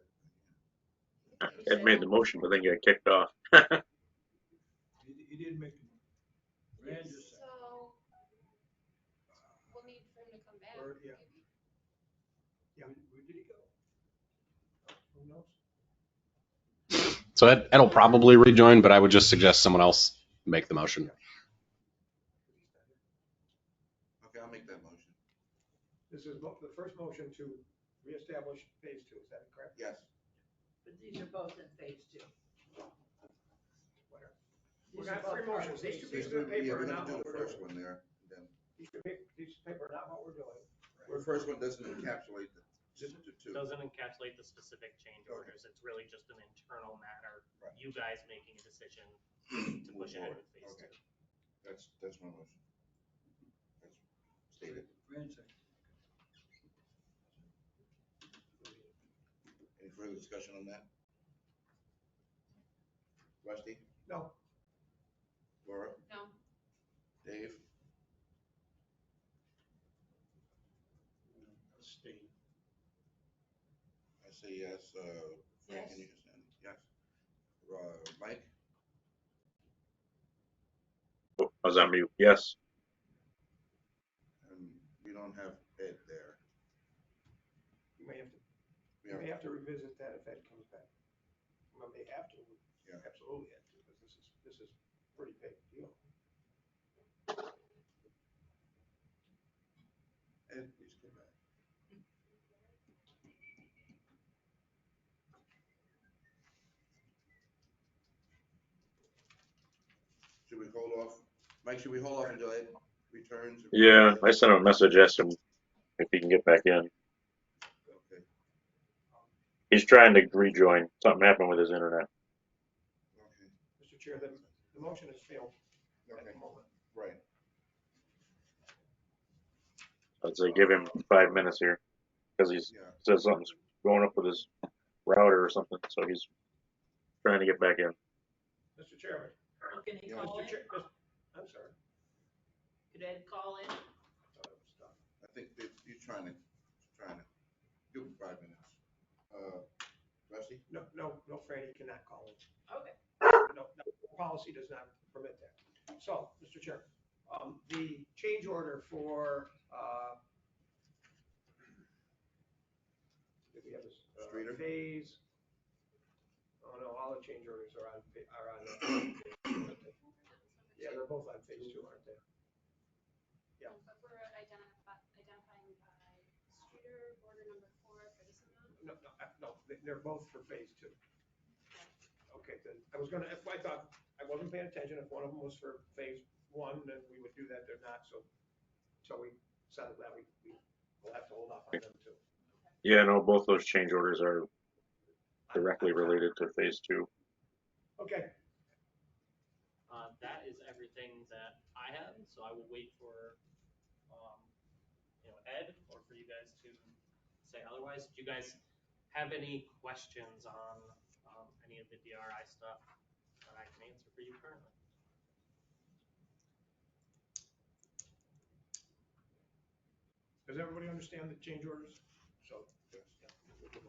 Speaker 4: Ed made the motion, but then got kicked off.
Speaker 10: He didn't make the motion. Rand just said.
Speaker 8: So, we'll need for him to come back,
Speaker 3: Or, yeah.
Speaker 8: maybe.
Speaker 3: Yeah.
Speaker 10: Where did he go?
Speaker 3: Who knows?
Speaker 11: So Ed'll probably rejoin, but I would just suggest someone else make the motion.
Speaker 2: okay, I'll make that motion.
Speaker 3: This is the first motion to reestablish phase two, is that correct?
Speaker 2: Yes.
Speaker 9: But these are both in phase two.
Speaker 3: Whatever.
Speaker 9: These
Speaker 3: We got
Speaker 9: are both
Speaker 3: three
Speaker 9: part of
Speaker 3: motions. These two
Speaker 9: phase
Speaker 3: pieces
Speaker 9: two.
Speaker 3: of paper are
Speaker 2: We're
Speaker 3: not
Speaker 2: gonna do
Speaker 3: what
Speaker 2: the
Speaker 3: we're
Speaker 2: first
Speaker 3: doing.
Speaker 2: one there, and then,
Speaker 3: These pieces of paper are not what we're doing.
Speaker 2: the first one doesn't encapsulate the two.
Speaker 7: Doesn't encapsulate the specific change
Speaker 2: Okay.
Speaker 7: orders. It's really just an internal matter.
Speaker 2: Right.
Speaker 7: You guys making a decision to push ahead with phase
Speaker 2: Okay.
Speaker 7: two.
Speaker 2: That's my motion. That's stated.
Speaker 10: Rand second.
Speaker 2: Any further discussion on that? Rusty,
Speaker 3: No,
Speaker 2: Laura,
Speaker 8: No,
Speaker 2: Dave,
Speaker 10: Abstain.
Speaker 2: I say yes, Frank, can you just, yes. Mike,
Speaker 4: Oh, I was on mute. Yes.
Speaker 2: and we don't have Ed there.
Speaker 3: you may have to,
Speaker 2: We
Speaker 3: you
Speaker 2: have,
Speaker 3: may have to revisit that if Ed comes back. Well, may have to,
Speaker 2: Yeah.
Speaker 3: absolutely have to, because this is pretty big deal.
Speaker 2: Ed, please come back. Should we hold off? Mike, should we hold off until Ed returns?
Speaker 4: Yeah, I sent him a message, asked him if he can get back in.
Speaker 2: Okay,
Speaker 4: He's trying to rejoin. Something happened with his internet.
Speaker 2: okay,
Speaker 3: Mr. Chair, the motion has failed at
Speaker 2: okay,
Speaker 3: the moment.
Speaker 2: right.
Speaker 4: I'd say give him 5 minutes here because he
Speaker 2: Yeah,
Speaker 4: says something's going up with his router or something. So he's trying to get back in.
Speaker 3: Mr. Chairman.
Speaker 9: Well, can he
Speaker 2: Yeah,
Speaker 9: call in?
Speaker 3: I'm sorry.
Speaker 9: Could Ed call in?
Speaker 3: I thought it was done.
Speaker 2: I think that you're trying to give him 5 minutes. Rusty?
Speaker 3: No, Franny cannot call in.
Speaker 9: Okay.
Speaker 3: No, policy does not permit that. So, Mr. Chair, the change order for, did we have this?
Speaker 2: Streeter?
Speaker 3: Phase, oh no, all the change orders are on, yeah, they're both on phase two, aren't they? Yeah.
Speaker 8: but we're identifying by Streeter, order number 4 for this amount.
Speaker 3: No, they're both for phase two. Okay, then, I thought, I wasn't paying attention, if one of them was for phase one, then we would do that, they're not, so, until we settle that, we'll have to hold off on them too.
Speaker 4: Yeah, no, both those change orders are directly related to phase two.
Speaker 3: Okay,
Speaker 7: That is everything that I have, so I will wait for, Ed, or for you guys to say otherwise. Do you guys have any questions on any of the DRI stuff that I can answer for you currently?
Speaker 3: does everybody understand the change orders? So,
Speaker 2: Yes.
Speaker 3: okay.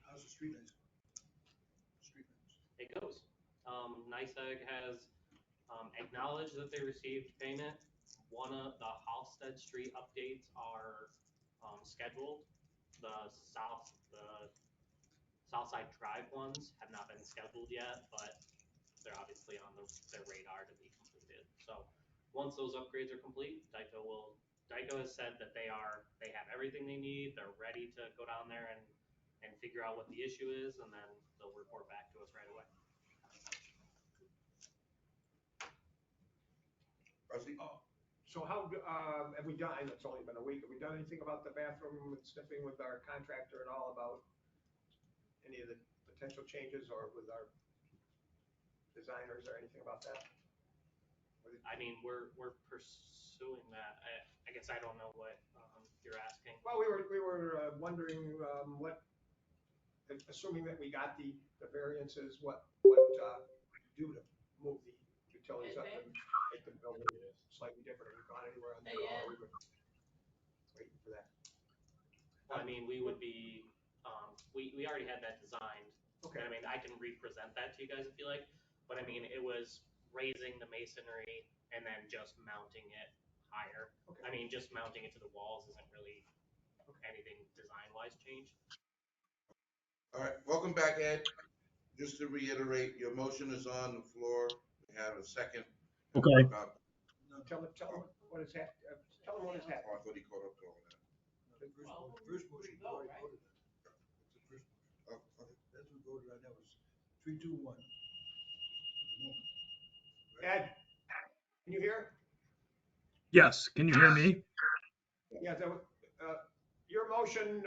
Speaker 10: How's the street lights? Street lights.
Speaker 7: It goes. NYSEG has acknowledged that they received payment. One of the Halsted Street updates are scheduled. The Southside Drive ones have not been scheduled yet, but they're obviously on their radar to be completed. So once those upgrades are complete, Dyco has said that they have everything they need. They're ready to go down there and figure out what the issue is, and then they'll report back to us right away.
Speaker 2: Rusty?
Speaker 3: So how, have we done, it's only been a week, have we done anything about the bathroom and sniffing with our contractor at all about any of the potential changes, or with our designers or anything about that?
Speaker 7: I mean, we're pursuing that. I guess I don't know what you're asking.
Speaker 3: Well, we were wondering, what, assuming that we got the variances, what we do to move the utilities up and make the building slightly different. Have we gone anywhere on that?
Speaker 9: Yeah.
Speaker 3: Or we've been waiting for that.
Speaker 7: mean, we would be, we already had that designed.
Speaker 3: Okay,
Speaker 7: And I mean, I can represent that to you guys if you like, but I mean, it was raising the masonry and then just mounting it higher.
Speaker 3: okay.
Speaker 7: I mean, just mounting it to the walls isn't really anything design-wise changed.
Speaker 2: All right, welcome back, Ed. Just to reiterate, your motion is on the floor. We have a second.
Speaker 6: Okay.
Speaker 3: Tell him what is hap, tell him what is
Speaker 2: Oh,
Speaker 3: happening.
Speaker 2: I thought he caught up to all of that.
Speaker 10: The first motion, we already voted on. That's the first motion.
Speaker 2: Oh, okay.
Speaker 10: That's what we voted on, that was 3-2-1 at the moment.
Speaker 3: Ed, can you hear?
Speaker 6: Yes, can you hear me?
Speaker 3: Yeah, your motion,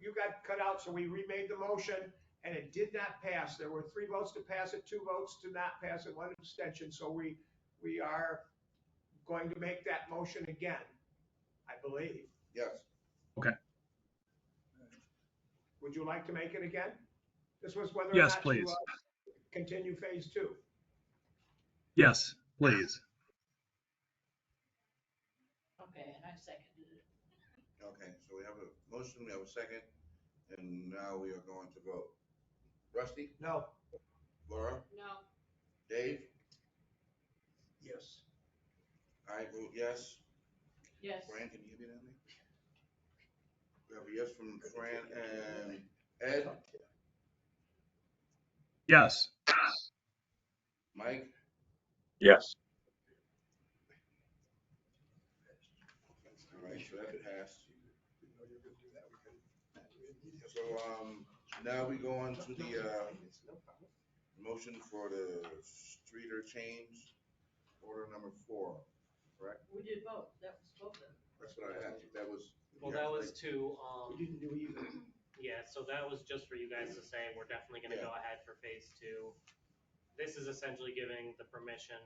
Speaker 3: you got cut out, so we remade the motion, and it did not pass. There were 3 votes to pass it, 2 votes to not pass it, 1 abstention, so we are going to make that motion again, I believe.
Speaker 2: Yes.
Speaker 3: Would you like to make it again? This was whether or
Speaker 6: Yes,
Speaker 3: not to
Speaker 6: please.
Speaker 3: continue phase 2.
Speaker 6: Yes, please.
Speaker 9: Okay, and I seconded it.
Speaker 2: Okay, so we have a motion, we have a second, and now we are going to vote. Rusty,
Speaker 3: No.
Speaker 2: Laura,
Speaker 8: No.
Speaker 2: Dave,
Speaker 3: Yes.
Speaker 2: I vote yes.
Speaker 9: Yes.
Speaker 2: Fran, can you hear me down there? We have a yes from Fran and Ed,
Speaker 6: Yes.
Speaker 2: Mike,
Speaker 4: Yes.
Speaker 2: all right, so that passed. So, now we go on to the, motion for the streeter change, order number 4, correct?
Speaker 9: We did both, that was both of them.
Speaker 2: That's what I asked, if that was.
Speaker 7: Well, that was to,
Speaker 3: We didn't do either.
Speaker 7: yeah, so that was just for you guys to say, we're definitely gonna go ahead for phase 2. This is essentially giving the permission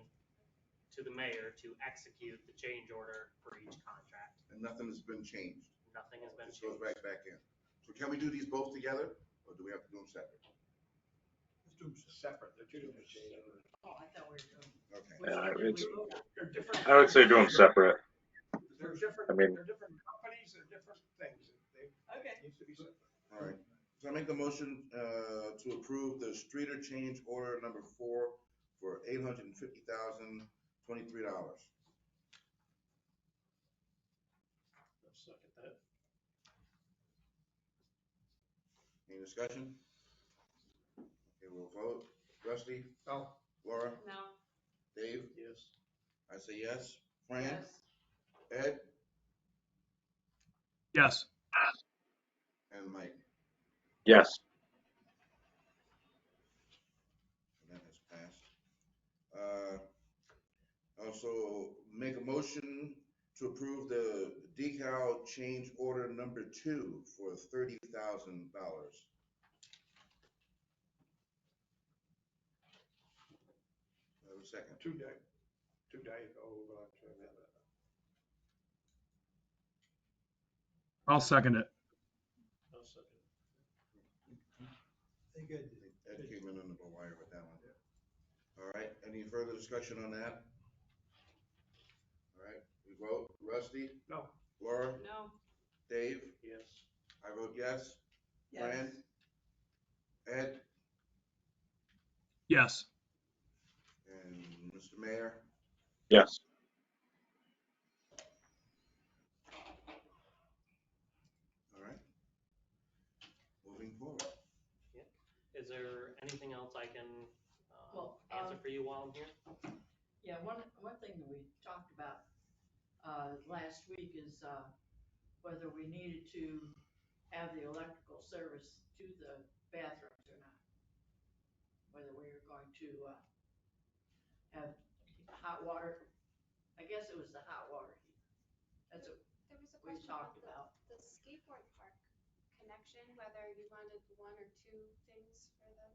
Speaker 7: to the mayor to execute the change order for each contract.
Speaker 2: And nothing has been changed.
Speaker 7: Nothing has been
Speaker 2: Just goes
Speaker 7: changed.
Speaker 2: back in. So can we do these both together, or do we have to do them separate?
Speaker 10: Let's do them
Speaker 3: Separate, they're 2 different changes.
Speaker 9: Oh, I thought we were doing.
Speaker 2: Okay.
Speaker 9: Which
Speaker 4: Yeah,
Speaker 9: one did we
Speaker 4: it's-
Speaker 9: vote on?
Speaker 3: They're different.
Speaker 4: I would say do them separate.
Speaker 3: They're different,
Speaker 4: I mean-
Speaker 3: they're different companies, they're different things. They
Speaker 9: Okay.
Speaker 3: needs to be separate.
Speaker 2: All right. So I make the motion, to approve the streeter change order number 4 for $850,023.
Speaker 7: I'll second that.
Speaker 2: Any discussion? Okay, we'll vote. Rusty,
Speaker 3: No.
Speaker 2: Laura,
Speaker 8: No.
Speaker 2: Dave,
Speaker 7: Yes.
Speaker 2: I say yes. Fran,
Speaker 9: Yes.
Speaker 2: Ed,
Speaker 6: Yes.
Speaker 2: and Mike.
Speaker 4: Yes.
Speaker 2: And that has passed. Also make a motion to approve the decal change order number 2 for $30,000. Have a second.
Speaker 3: 2 day,
Speaker 6: I'll second it.
Speaker 7: I'll second.
Speaker 10: I think Ed did.
Speaker 2: Ed came in under the wire with that one. All right, any further discussion on that? All right, we vote. Rusty,
Speaker 3: No.
Speaker 2: Laura,
Speaker 8: No.
Speaker 2: Dave,
Speaker 7: Yes.
Speaker 2: I vote yes.
Speaker 9: Yes.
Speaker 2: Fran, Ed,
Speaker 6: Yes.
Speaker 2: and Mr. Mayor.
Speaker 4: Yes.
Speaker 2: All right. Moving forward.
Speaker 7: Is there anything else I can
Speaker 9: Well,
Speaker 7: answer for you while I'm here?
Speaker 9: Yeah, one thing that we talked about, last week is, whether we needed to have the electrical service to the bathrooms or not. Whether we were going to, have hot water, I guess it was the hot water heater. That's what
Speaker 8: There was a
Speaker 9: we
Speaker 8: question
Speaker 9: talked
Speaker 8: about
Speaker 9: about.
Speaker 8: the skateboard park connection, whether you wanted 1 or 2 things for the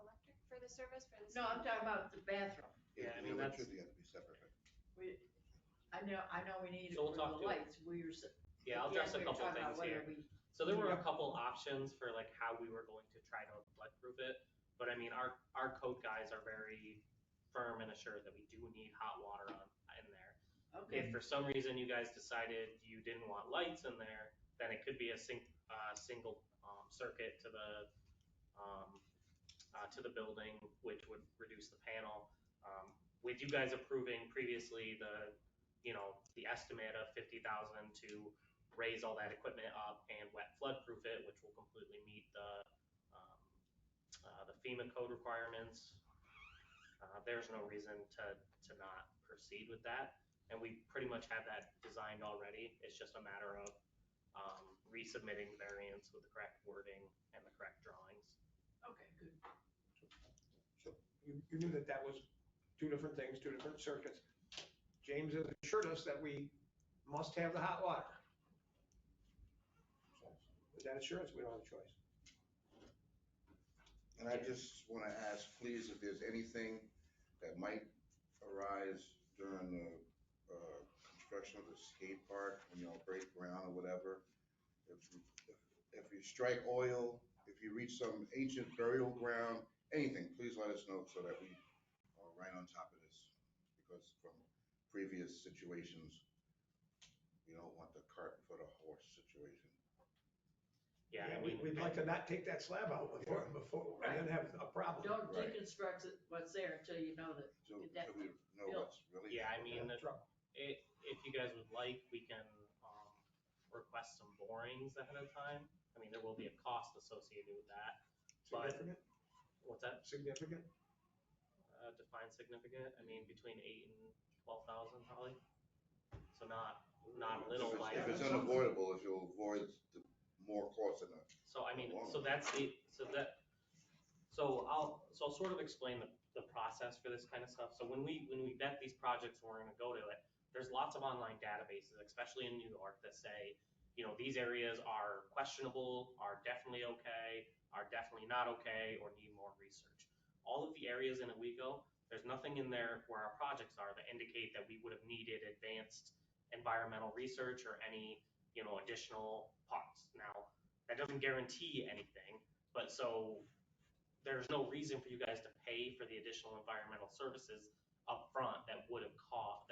Speaker 8: electric, for the service, for the.
Speaker 9: No, I'm talking about the bathroom.
Speaker 7: Yeah, I
Speaker 2: The
Speaker 7: mean, that's-
Speaker 2: electricity has to be separate.
Speaker 9: We, I know we need it
Speaker 7: So
Speaker 9: for
Speaker 7: we'll talk
Speaker 9: the
Speaker 7: to-
Speaker 9: lights, we were.
Speaker 7: Yeah, I'll
Speaker 9: again,
Speaker 7: address a
Speaker 9: we were
Speaker 7: couple
Speaker 9: talking about
Speaker 7: things
Speaker 9: whether
Speaker 7: here.
Speaker 9: we-
Speaker 7: So there were a couple options for like how we were going to try to flood-proof it, but I mean, our code guys are very firm and assured that we do need hot water in there.
Speaker 9: Okay,
Speaker 7: If for some reason you guys decided you didn't want lights in there, then it could be a single circuit to the building, which would reduce the panel. With you guys approving previously the estimate of 50,000 to raise all that equipment up and wet flood proof it, which will completely meet the FEMA code requirements. There's no reason to not proceed with that. And we pretty much have that designed already. It's just a matter of resubmitting variants with the correct wording and the correct drawings.
Speaker 9: Okay, good.
Speaker 3: You knew that that was two different things, two different circuits. James has assured us that we must have the hot water. With that assurance, we don't have a choice.
Speaker 2: And I just want to ask, please, if there's anything that might arise during the construction of the skate park, when y'all break ground or whatever, if you strike oil, if you reach some ancient burial ground, anything, please let us know so that we are right on top of this. Because from previous situations, we don't want the cart before the horse situation.
Speaker 7: Yeah, I mean,
Speaker 3: we'd like to not take that slab out before, and then have a problem.
Speaker 9: Don't
Speaker 2: Right.
Speaker 9: deconstruct what's there until you know that.
Speaker 2: So
Speaker 9: that
Speaker 2: we know
Speaker 9: built.
Speaker 2: what's really.
Speaker 7: yeah, I mean,
Speaker 3: Trouble.
Speaker 7: if you guys would like, we can request some borings ahead of time. I mean, there will be a cost associated with that. But
Speaker 3: Significant,
Speaker 7: what's that?
Speaker 3: significant.
Speaker 7: Define significant? I mean, between 8,000 and 12,000 probably. So not little.
Speaker 2: If it's unavoidable, if you'll avoid the more cost than that.
Speaker 7: So I mean, I'll sort of explain the process for this kind of stuff. So when we vet these projects and we're gonna go to it, there's lots of online databases, especially in New York, that say, these areas are questionable, are definitely okay, are definitely not okay, or need more research. All of the areas in Owego, there's nothing in there where our projects are that indicate that we would have needed advanced environmental research or any, additional parts. Now, that doesn't guarantee anything, but so there's no reason for you guys to pay for the additional environmental services up front that it would have cost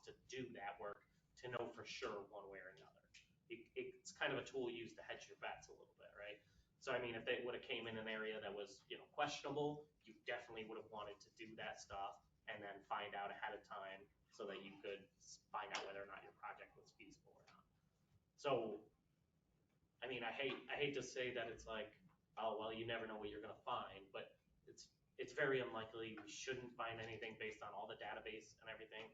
Speaker 7: to do that work to know for sure one way or another. It's kind of a tool used to hedge your bets a little bit, right? So I mean, if they would have came in an area that was, questionable, you definitely would have wanted to do that stuff and then find out ahead of time so that you could find out whether or not your project was feasible or not. So, I mean, I hate to say that it's like, oh, well, you never know what you're gonna find, but it's very unlikely. We shouldn't find anything based on all the database and everything.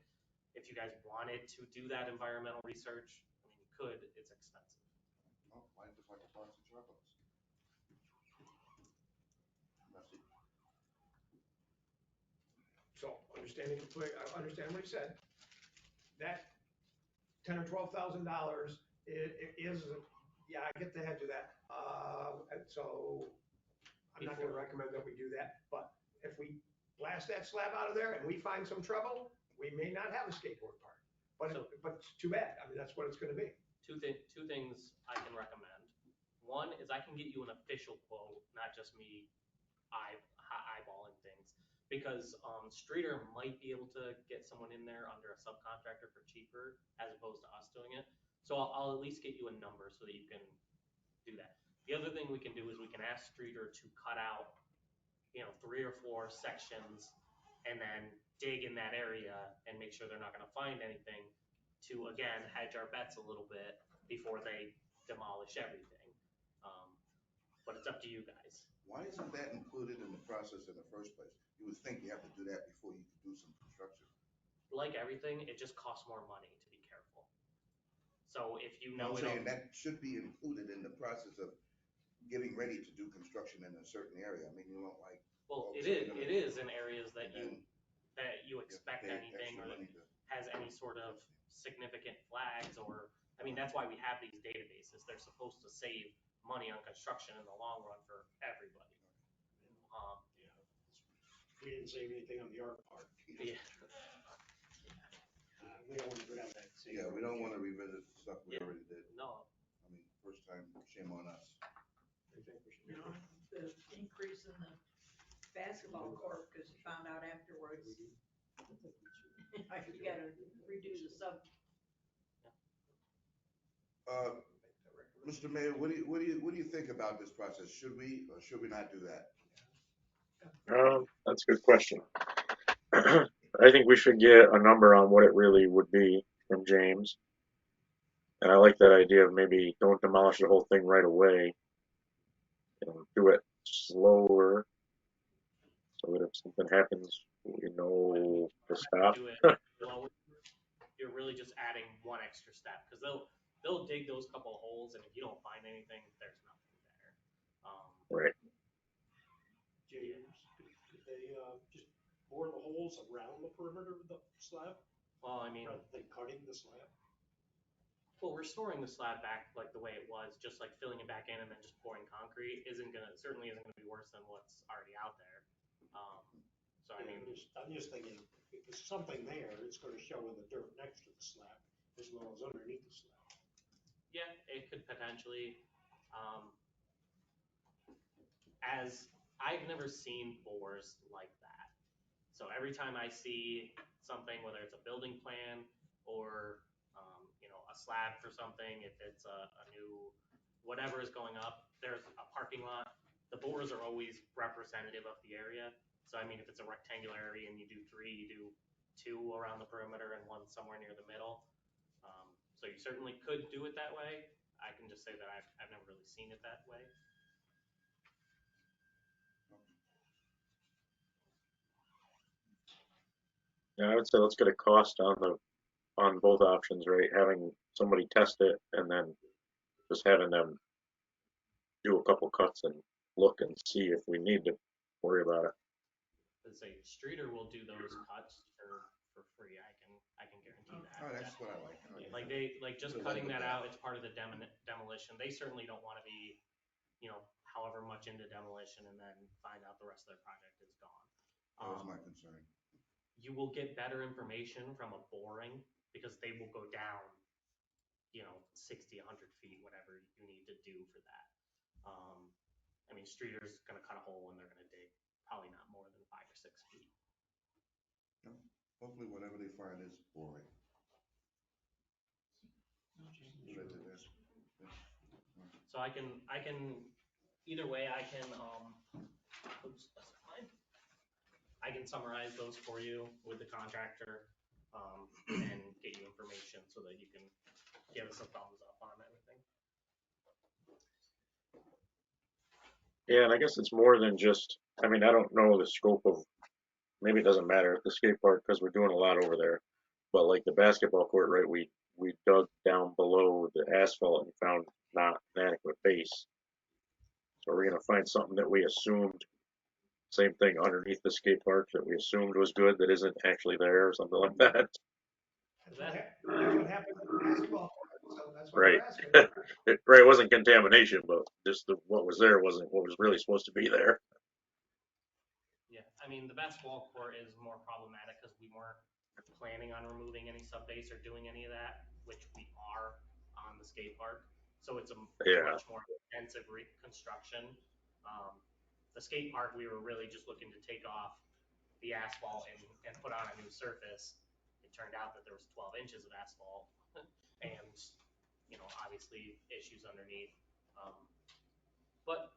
Speaker 7: If you guys wanted to do that environmental research, I mean, you could, it's expensive.
Speaker 2: No, mine just like a box of chocolates. Messy.
Speaker 3: So I understand what he said. That $10,000 or $12,000 is, yeah, I get the head to that. And so I'm not gonna recommend that we do that, but if we blast that slab out of there and we find some trouble, we may not have a skateboard park. But it's too bad. I mean, that's what it's gonna be.
Speaker 7: Two things I can recommend. One is I can get you an official quote, not just me eyeballing things. Because Streeter might be able to get someone in there under a subcontractor for cheaper as opposed to us doing it. So I'll at least get you a number so that you can do that. The other thing we can do is we can ask Streeter to cut out, 3 or 4 sections and then dig in that area and make sure they're not gonna find anything to, again, hedge our bets a little bit before they demolish everything. But it's up to you guys.
Speaker 2: Why isn't that included in the process in the first place? You would think you have to do that before you could do some construction.
Speaker 7: Like everything, it just costs more money to be careful. So if you know
Speaker 2: I'm saying that should be included in the process of getting ready to do construction in a certain area. I mean, you don't like.
Speaker 7: Well, it is in areas that you expect anything or that has any sort of significant flags or, I mean, that's why we have these databases. They're supposed to save money on construction in the long run for everybody.
Speaker 10: We didn't save anything on the art part.
Speaker 7: Yeah.
Speaker 10: We don't want to go down that same.
Speaker 2: Yeah, we don't want to revisit the stuff we already did.
Speaker 7: No.
Speaker 2: I mean, first time, shame on us.
Speaker 10: I think we should.
Speaker 9: You know, the increase in the basketball court, because you found out afterwards. You gotta redo the sub.
Speaker 2: Mr. Mayor, what do you think about this process? Should we or should we not do that?
Speaker 4: That's a good question. I think we should get a number on what it really would be from James. And I like that idea of maybe don't demolish the whole thing right away. Do it slower so that if something happens, we know to stop.
Speaker 7: Do it slower. You're really just adding one extra step because they'll dig those couple of holes, and if you don't find anything, there's nothing there.
Speaker 4: Right.
Speaker 10: James, could they, just bore the holes around the perimeter of the slab
Speaker 7: Well, I mean,
Speaker 10: rather than cutting the slab?
Speaker 7: well, restoring the slab back like the way it was, just like filling it back in and then just pouring concrete certainly isn't gonna be worse than what's already out there. So I mean,
Speaker 10: I'm just thinking, if there's something there, it's gonna show in the dirt next to the slab as well as underneath the slab.
Speaker 7: yeah, it could potentially. As I've never seen bores like that. So every time I see something, whether it's a building plan or a slab for something, if it's a new whatever is going up, there's a parking lot. The bores are always representative of the area. So I mean, if it's a rectangular area and you do 3, you do 2 around the perimeter and 1 somewhere near the middle. So you certainly could do it that way. I can just say that I've never really seen it that way.
Speaker 4: Yeah, I would say let's get a cost on both options, right? Having somebody test it and then just having them do a couple cuts and look and see if we need to worry about it.
Speaker 7: Let's say Streeter will do those cuts for free. I can guarantee that.
Speaker 2: Oh, that's what I like.
Speaker 7: Like just
Speaker 2: Really
Speaker 7: cutting
Speaker 2: like
Speaker 7: that
Speaker 2: that.
Speaker 7: out. It's part of the demolition. They certainly don't want to be, however much into demolition and then find out the rest of their project is gone.
Speaker 2: That was my concern.
Speaker 7: You will get better information from a boring because they will go down, 60, 100 feet, whatever you need to do for that. I mean, Streeter's going to cut a hole and they're going to dig probably not more than 5 or 6 feet.
Speaker 2: Hopefully whatever they find is boring.
Speaker 7: So I can either way I can oops, that's not mine. I can summarize those for you with the contractor and get you information so that you can give us a thumbs up on everything.
Speaker 4: Yeah, and I guess it's more than just, I mean, I don't know the scope of, maybe it doesn't matter at the skate park because we're doing a lot over there. But like the basketball court, right, we dug down below the asphalt and found not an adequate base. So we're gonna find something that we assumed, same thing underneath the skate park that we assumed was good that isn't actually there or something like that.
Speaker 3: That's what happened with the basketball court, so that's why
Speaker 4: Right.
Speaker 3: we're asking.
Speaker 4: Right, it wasn't contamination, but just what was there wasn't what was really supposed to be there.
Speaker 7: Yeah, I mean the basketball court is more problematic because we weren't planning on removing any sub base or doing any of that, which we are on the skate park. So it's a
Speaker 4: Yeah.
Speaker 7: much more extensive reconstruction. The skate park, we were really just looking to take off the asphalt and put on a new surface. It turned out that there was 12 inches of asphalt and, obviously issues underneath. But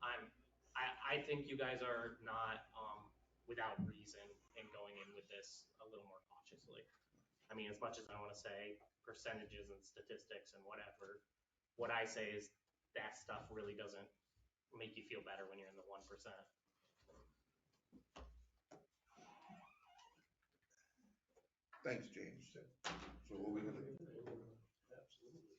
Speaker 7: I think you guys are not without reason in going in with this a little more cautiously. I mean, as much as I want to say percentages and statistics and whatever, what I say is that stuff really doesn't make you feel better when you're in the 1%.
Speaker 2: Thanks, James. So what we gonna do?
Speaker 10: Absolutely.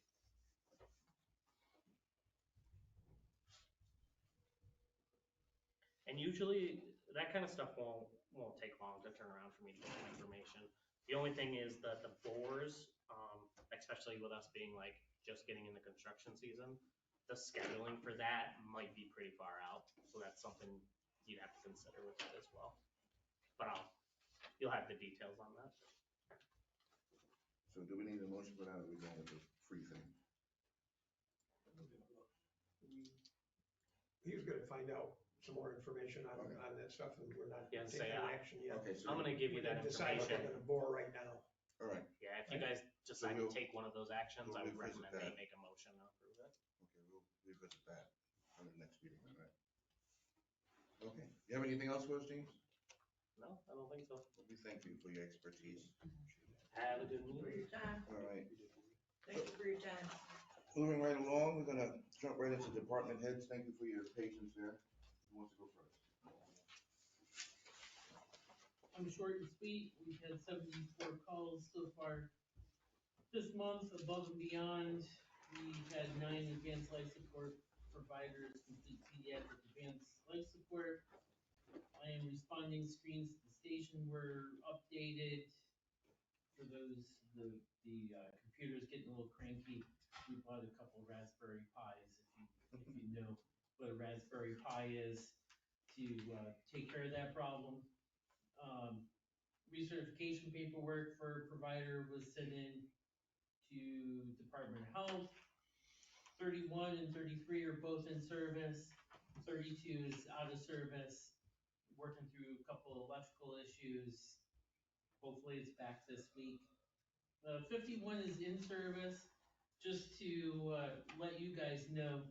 Speaker 7: And usually that kind of stuff won't take long to turn around for me to get that information. The only thing is that the bores, especially with us being like just getting into construction season, the scheduling for that might be pretty far out. So that's something you'd have to consider with that as well. But you'll have the details on that.
Speaker 2: So do we need a motion for that, or are we going with the free thing?
Speaker 3: He was gonna find out some more information on that stuff, and we're not
Speaker 7: Yeah,
Speaker 3: taking
Speaker 7: say,
Speaker 3: action yet.
Speaker 2: Okay, so
Speaker 7: I'm going to give you
Speaker 3: We
Speaker 7: that
Speaker 3: didn't decide what we're
Speaker 7: information.
Speaker 3: gonna bore right now.
Speaker 2: all right,
Speaker 7: Yeah, if you guys decide
Speaker 2: we'll-
Speaker 7: to take one of those actions,
Speaker 2: we'll
Speaker 7: I would
Speaker 2: revisit
Speaker 7: recommend that you
Speaker 2: that.
Speaker 7: make a motion to approve it.
Speaker 2: revisit that on the next meeting, all right? Okay, you have anything else for us, James?
Speaker 7: No, I don't think so.
Speaker 2: We thank you for your expertise.
Speaker 7: Have a good
Speaker 9: For
Speaker 7: meeting.
Speaker 9: your time.
Speaker 2: All right,
Speaker 9: Thank you for your time.
Speaker 2: moving right along, we're gonna jump right into department heads. Thank you for your patience there. Who wants to go first?
Speaker 12: I'm short and sweet. We've had 74 calls so far this month, above and beyond. We've had 9 advanced life support providers complete pediatric advanced life support. I am responding screens at the station were updated. For those, computer's getting a little cranky. We bought a couple Raspberry Pis, if you know what a Raspberry Pi is, to take care of that problem. Recertification paperwork for provider was sent in to Department of Health. 31 and 33 are both in service. 32 is out of service. Working through a couple of electrical issues. Hopefully it's back this week. 51 is in service. Just to let you guys know,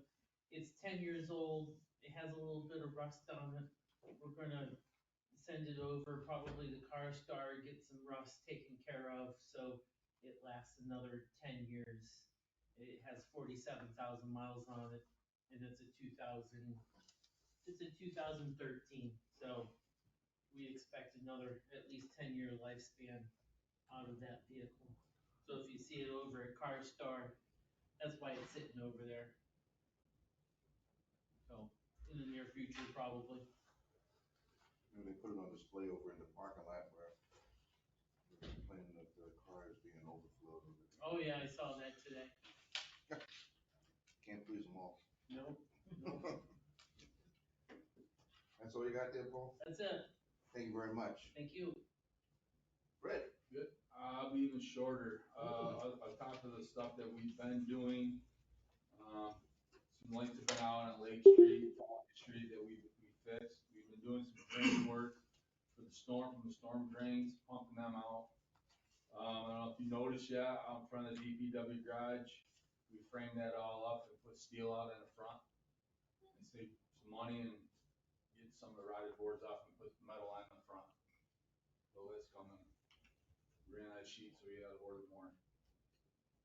Speaker 12: it's 10 years old. It has a little bit of rust on it. We're gonna send it over, probably the car star, get some rust taken care of, so it lasts another 10 years. It has 47,000 miles on it, and it's a 2013, so we expect another at least 10-year lifespan out of that vehicle. So if you see it over at Car Star, that's why it's sitting over there. So in the near future, probably.
Speaker 2: You know, they put it on display over in the parking lot where they're complaining that the car is being overflowed.
Speaker 12: Oh yeah, I saw that today.
Speaker 2: Can't please them all.
Speaker 12: Nope.
Speaker 2: That's all you got there, Paul?
Speaker 12: That's it.
Speaker 2: Thank you very much.
Speaker 12: Thank you.
Speaker 2: Fred?
Speaker 13: Good. I'll be even shorter. On top of the stuff that we've been doing, some lights have been out on Lake Street, Falcon Street that we fixed. We've been doing some drain work for the storm, from the storm drains, pumping them out. I don't know if you noticed yet, out in front of the DPW garage, we framed that all up and put steel out in the front. And save some money and get some of the rotted boards off and put metal on the front. So that's coming. Ran out of sheets, so we gotta order more.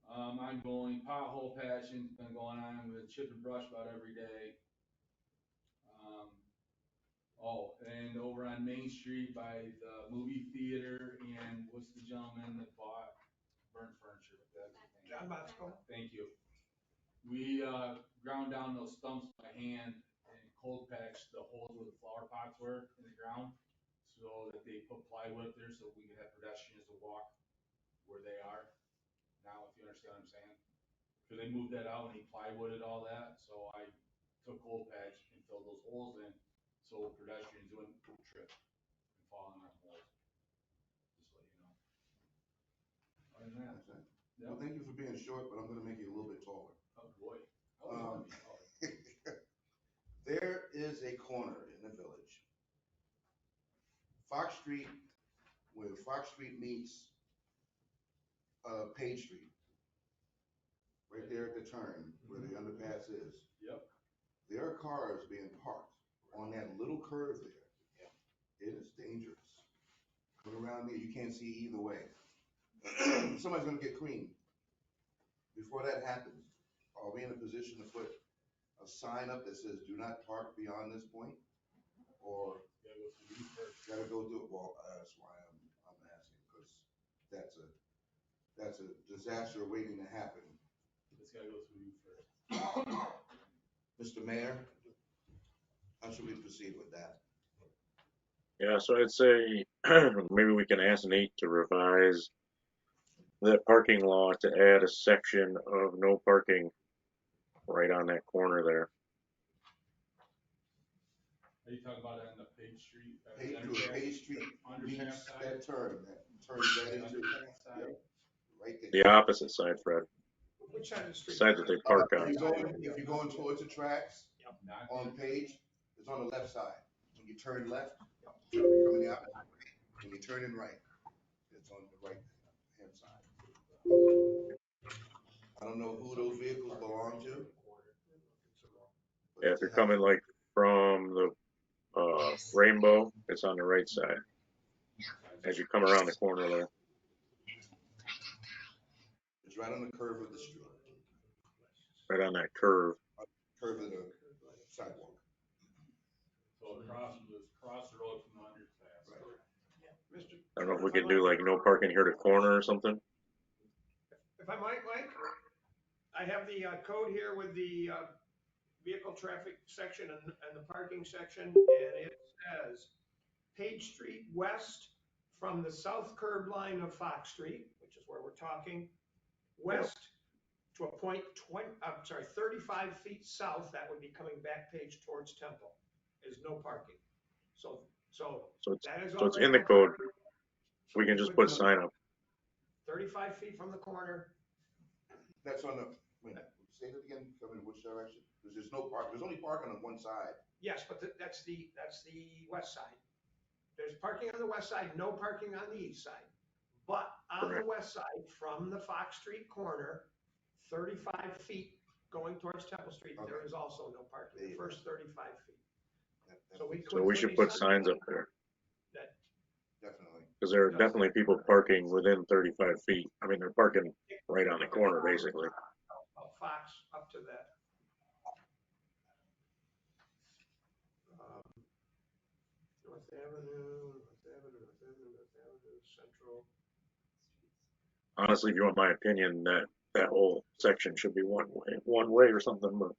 Speaker 13: Ongoing pothole patching's been going on with chip and brush about every day. And over on Main Street by the movie theater, and what's the gentleman that bought Burnt Furniture? That's his name.
Speaker 3: John Bosco.
Speaker 13: Thank you. We ground down those stumps by hand and cold patched the holes where the flower pots were in the ground, so that they put plywood up there so we can have pedestrians to walk where they are. Now, if you understand what I'm saying. Because they moved that out and he plywooded all that, so I took cold patch and filled those holes in, so pedestrians wouldn't trip and fall in them holes. Just so you know. Other than that,
Speaker 2: That's it.
Speaker 13: yep.
Speaker 2: Well, thank you for being short, but I'm gonna make you a little bit taller.
Speaker 13: Oh boy. I always wanted to be taller.
Speaker 2: There is a corner in the village, Fox Street, where Fox Street meets Page Street. Right there at the turn where the underpass is.
Speaker 13: Yep.
Speaker 2: There are cars being parked on that little curve there. It is dangerous. Coming around there, you can't see either way. Somebody's gonna get creamed. Before that happens, are we in a position to put a sign up that says, do not park beyond this point? Or
Speaker 13: Gotta go through you first.
Speaker 2: gotta go do it? Well, that's why I'm asking, because that's a disaster waiting to happen.
Speaker 13: It's gotta go through you first.
Speaker 2: Mr. Mayor, how should we proceed with that?
Speaker 4: Yeah, so I'd say maybe we can ask Nate to revise that parking law to add a section of no parking right on that corner there.
Speaker 13: Are you talking about on the Page Street?
Speaker 2: Page Street meets
Speaker 13: Underpass side?
Speaker 2: that turns that into,
Speaker 13: Underpass side?
Speaker 2: yep, right there.
Speaker 4: The opposite side, Fred.
Speaker 3: Which side of the
Speaker 4: The
Speaker 3: street?
Speaker 4: side that they park on.
Speaker 2: If you're going towards the tracks,
Speaker 13: Not
Speaker 2: on
Speaker 13: the-
Speaker 2: Page, it's on the left side. When you turn left, traffic coming the opposite way. When you turn in right, it's on the right hand side. I don't know who those vehicles belong to. But
Speaker 4: Yeah,
Speaker 2: if
Speaker 4: if you're
Speaker 2: they have,
Speaker 4: coming like from the Rainbow, it's on the right side. As you come around the corner there.
Speaker 2: it's right on the curve of the street,
Speaker 4: Right on that curve.
Speaker 2: curve of the sidewalk.
Speaker 13: So across the road from the underpass.
Speaker 2: Right.
Speaker 3: Mr.
Speaker 4: I don't know if we
Speaker 3: If I
Speaker 4: could do
Speaker 3: might-
Speaker 4: like no parking here to corner or something.
Speaker 3: If I might, Mike, I have the code here with the vehicle traffic section and the parking section, and it says Page Street west from the south curb line of Fox Street, which is where we're talking, west to a point 35 feet south, that would be coming back page towards Temple, is no parking. So that is
Speaker 4: So it's
Speaker 3: already
Speaker 4: in the code.
Speaker 3: So
Speaker 4: We can just put sign up.
Speaker 3: 35 feet from the corner.
Speaker 2: That's on the, wait, say that again, tell me which direction, because there's no park, there's only parking on one side.
Speaker 3: Yes, but that's the west side. There's parking on the west side, no parking on the east side. But on the
Speaker 4: Correct.
Speaker 3: west side, from the Fox Street corner, 35 feet going towards Temple Street, there is also no parking, the first 35 feet. So we
Speaker 4: So we should put signs up there.
Speaker 2: Definitely.
Speaker 4: Because there are definitely people parking within 35 feet. I mean, they're parking right on the corner, basically.
Speaker 3: Fox up to that. North Avenue, Central.
Speaker 4: Honestly, if you want my opinion, that whole section should be one way or something. But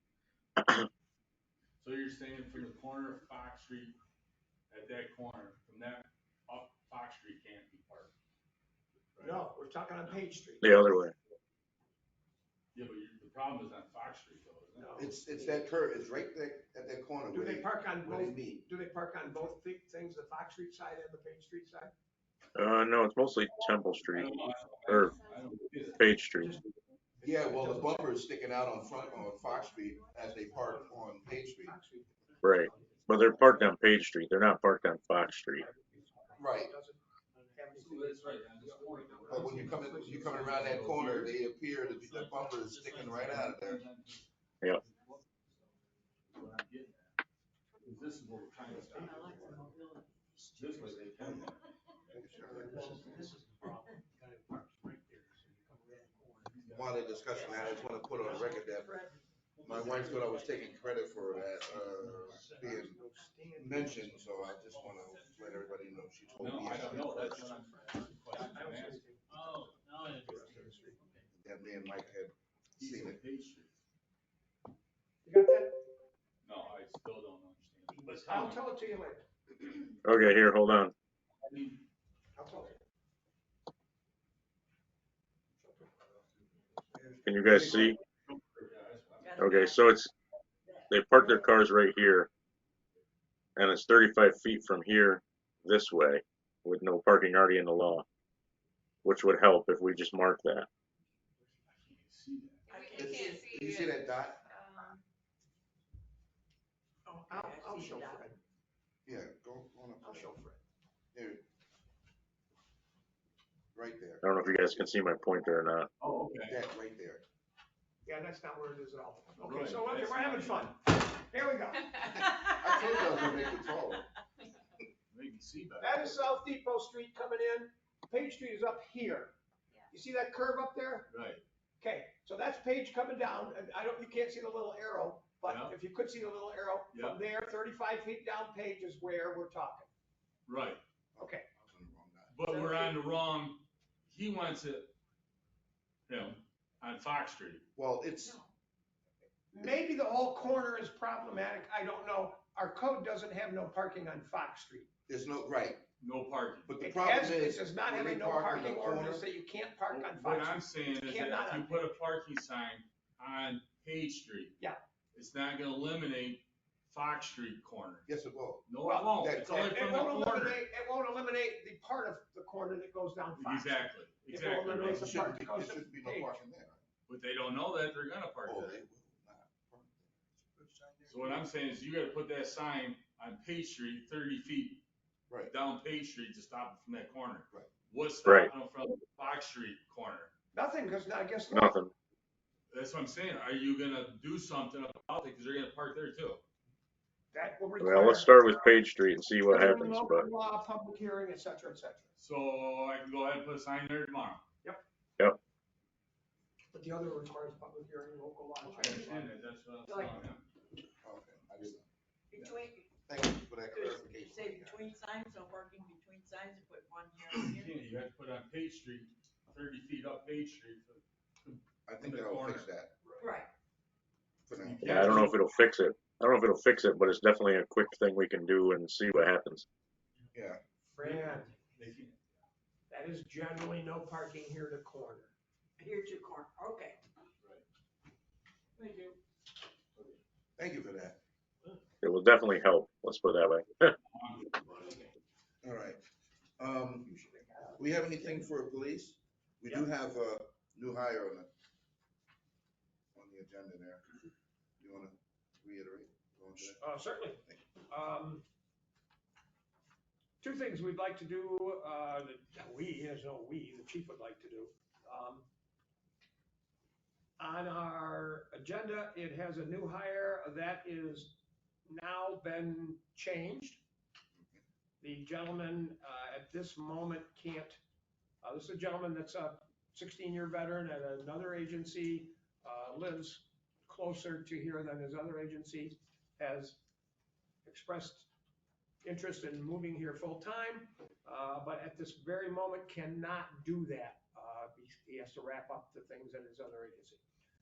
Speaker 13: So you're saying from the corner of Fox Street, at that corner, from that up Fox Street can't be parked? Right?
Speaker 3: No, we're talking on Page Street.
Speaker 4: the other way.
Speaker 13: Yeah, but the problem is on Fox Street though, isn't it?
Speaker 3: No.
Speaker 2: It's that curve, it's right there at that corner
Speaker 3: Do
Speaker 2: where
Speaker 3: they park on
Speaker 2: where they
Speaker 3: both?
Speaker 2: meet.
Speaker 3: Do they park on both things, the Fox Street side and the Page Street side?
Speaker 4: No, it's mostly Temple
Speaker 13: I
Speaker 4: Street
Speaker 13: don't know.
Speaker 4: or
Speaker 13: I don't get it.
Speaker 4: Page Street.
Speaker 2: Yeah, well, the bumper is sticking out on front on Fox Street as they park on Page Street.
Speaker 4: Right. But they're parked on Page Street. They're not parked on Fox Street.
Speaker 2: Right.
Speaker 13: So that's right, on this point.
Speaker 2: But when you're coming around that corner, they appear to be, the bumper is sticking right out of there.
Speaker 4: Yep.
Speaker 13: What I'm getting at, is this is what we're trying to stop. This way they can.
Speaker 10: This is the problem. Guy parks right there, so you come around the corner.
Speaker 2: While they're discussing that, I just wanna put on record that my wife thought I was taking credit for that, being mentioned, so I just wanna let everybody know she told
Speaker 13: No,
Speaker 2: me
Speaker 13: I
Speaker 2: about
Speaker 13: don't know,
Speaker 2: it
Speaker 13: that's
Speaker 2: first.
Speaker 13: what that's the question I'm asking.
Speaker 12: Oh, now I understand.
Speaker 2: That me and Mike had
Speaker 13: He
Speaker 2: seen
Speaker 13: said
Speaker 2: it.
Speaker 13: Page Street.
Speaker 3: You got that?
Speaker 13: No, I still don't understand. But
Speaker 3: I'll tell it to you later.
Speaker 4: Okay, here, hold on.
Speaker 13: I mean,
Speaker 3: I'll tell you.
Speaker 4: Can you guys see?
Speaker 13: yeah, that's what I'm-
Speaker 4: Okay, so they park their cars right here, and it's 35 feet from here this way, with no parking already in the law, which would help if we just mark that.
Speaker 13: I can't see that.
Speaker 8: You can't see
Speaker 2: Do you see
Speaker 8: it.
Speaker 2: that dot?
Speaker 3: I'll show Fred.
Speaker 2: Yeah, go on up.
Speaker 3: I'll show Fred.
Speaker 2: There. Right there.
Speaker 4: I don't know if you guys can see my pointer or not.
Speaker 13: Oh, okay.
Speaker 2: That right there.
Speaker 3: Yeah, that's not where it is at all. Okay,
Speaker 13: Right,
Speaker 3: so okay,
Speaker 13: that's
Speaker 3: we're having fun. Here we go.
Speaker 2: I told you I was gonna make it taller.
Speaker 13: Make me see better.
Speaker 3: That is South Depot Street coming in. Page Street is up here. You see that curve up there?
Speaker 13: Right.
Speaker 3: Okay, so that's Page coming down, and you can't see the little arrow, but
Speaker 13: Yeah.
Speaker 3: if you could see the little arrow,
Speaker 13: Yeah.
Speaker 3: from there, 35 feet down Page is where we're talking.
Speaker 13: Right.
Speaker 3: Okay.
Speaker 2: I was on the wrong dot.
Speaker 13: But we're on the wrong, he wants it, on Fox Street.
Speaker 2: Well, it's,
Speaker 3: Maybe the whole corner is problematic, I don't know. Our code doesn't have no parking on Fox Street.
Speaker 2: there's no, right,
Speaker 13: No parking.
Speaker 2: but the
Speaker 3: It
Speaker 2: problem
Speaker 3: has, it
Speaker 2: is,
Speaker 3: does not
Speaker 2: when
Speaker 3: have a
Speaker 2: they
Speaker 3: no
Speaker 2: park on the
Speaker 3: parking
Speaker 2: corner,
Speaker 3: ordinance that you can't park on
Speaker 13: What
Speaker 3: Fox
Speaker 13: I'm
Speaker 3: Street.
Speaker 13: saying is
Speaker 3: Cannot
Speaker 13: that if you
Speaker 3: on
Speaker 13: put a parking sign on Page Street.
Speaker 3: Yeah.
Speaker 13: It's not gonna eliminate Fox Street corner.
Speaker 2: yes, it will.
Speaker 13: No,
Speaker 3: Well,
Speaker 13: it won't.
Speaker 2: that-
Speaker 13: It's only
Speaker 3: It
Speaker 13: from the
Speaker 3: won't
Speaker 13: corner.
Speaker 3: eliminate, it won't eliminate the part of the corner that goes down Fox.
Speaker 13: Exactly,
Speaker 3: It will
Speaker 13: exactly.
Speaker 3: eliminate
Speaker 2: There
Speaker 13: right.
Speaker 3: the
Speaker 2: shouldn't
Speaker 3: part
Speaker 2: be,
Speaker 3: that goes
Speaker 2: there
Speaker 3: to
Speaker 2: shouldn't be no
Speaker 3: Page.
Speaker 2: parking there.
Speaker 13: But they don't know that, they're gonna park
Speaker 2: Oh,
Speaker 13: there.
Speaker 2: they will not park there.
Speaker 13: So what I'm saying is you gotta put that sign on Page Street, 30 feet
Speaker 2: Right,
Speaker 13: down Page Street to stop it from that corner.
Speaker 2: Right.
Speaker 13: What's
Speaker 4: Right.
Speaker 13: stopping them from Fox Street corner?
Speaker 3: Nothing, because I guess. law.
Speaker 4: Nothing.
Speaker 13: That's what I'm saying. Are you gonna do something about it? Cause they're gonna park there too.
Speaker 3: That will
Speaker 4: Well, let's
Speaker 3: require
Speaker 4: start with Page Street and see what
Speaker 3: hearing
Speaker 4: happens,
Speaker 3: local
Speaker 4: but,
Speaker 3: law, public hearing, et cetera, et cetera.
Speaker 13: So I can go ahead and put a sign there tomorrow.
Speaker 4: yep.
Speaker 3: But the other requires public hearing, local law.
Speaker 13: I understand that, that's what I was telling him.
Speaker 2: Okay, I just,
Speaker 9: Between,
Speaker 2: thank you for that
Speaker 9: could
Speaker 2: clarification.
Speaker 9: say between signs, no parking between signs, and put one here and
Speaker 13: You
Speaker 9: here.
Speaker 13: can't, you have to put on Page Street, 30 feet up Page Street.
Speaker 2: I think
Speaker 13: the
Speaker 2: that'll
Speaker 13: corner.
Speaker 2: fix that
Speaker 9: Right.
Speaker 2: for now.
Speaker 4: Yeah, I don't know if it'll fix it. I don't know if it'll fix it, but it's definitely a quick thing we can do and see what happens.
Speaker 2: Yeah,
Speaker 3: Fran,
Speaker 13: They can't.
Speaker 3: that is generally no parking here to corner.
Speaker 9: Here to corner, okay.
Speaker 13: Thank you.
Speaker 2: thank you for that.
Speaker 4: It will definitely help, let's put it that way.
Speaker 2: All right. We have anything for police? We do have a new hire on the agenda there. You wanna reiterate? Go into that?
Speaker 3: Certainly. Two things we'd like to do, the chief would like to do. On our agenda, it has a new hire that is now been changed. The gentleman, at this moment can't, this is a gentleman that's a 16-year veteran at another agency, lives closer to here than his other agency, has expressed interest in moving here full-time, but at this very moment cannot do that. He has to wrap up the things at his other agency.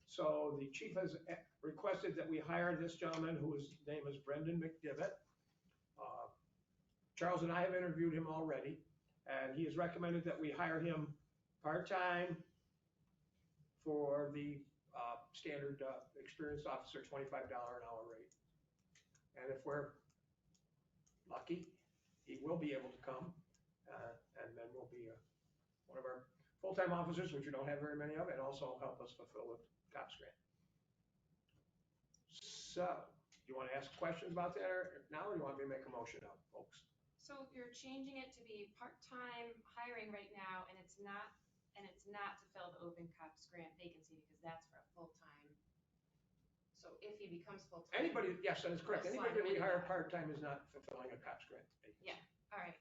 Speaker 3: So the chief has requested that we hire this gentleman whose name is Brendan McDivitt. Charles and I have interviewed him already, and he has recommended that we hire him part-time for the standard experienced officer $25 an hour rate. And if we're lucky, he will be able to come, and then we'll be one of our full-time officers, which we don't have very many of, and also help us fulfill the COPS grant. So, you want to ask questions about that now, or do you want me to make a motion up, folks?
Speaker 8: So you're changing it to be part-time hiring right now, and it's not to fill the open COPS grant vacancy, because that's for a full-time. So if he becomes full-time.
Speaker 3: Anybody, yes, that is correct.
Speaker 8: We'll
Speaker 3: Anybody
Speaker 8: slide
Speaker 3: that we
Speaker 8: him in
Speaker 3: hire
Speaker 8: there.
Speaker 3: part-time is not fulfilling a COPS grant vacancy.
Speaker 8: Yeah, all right.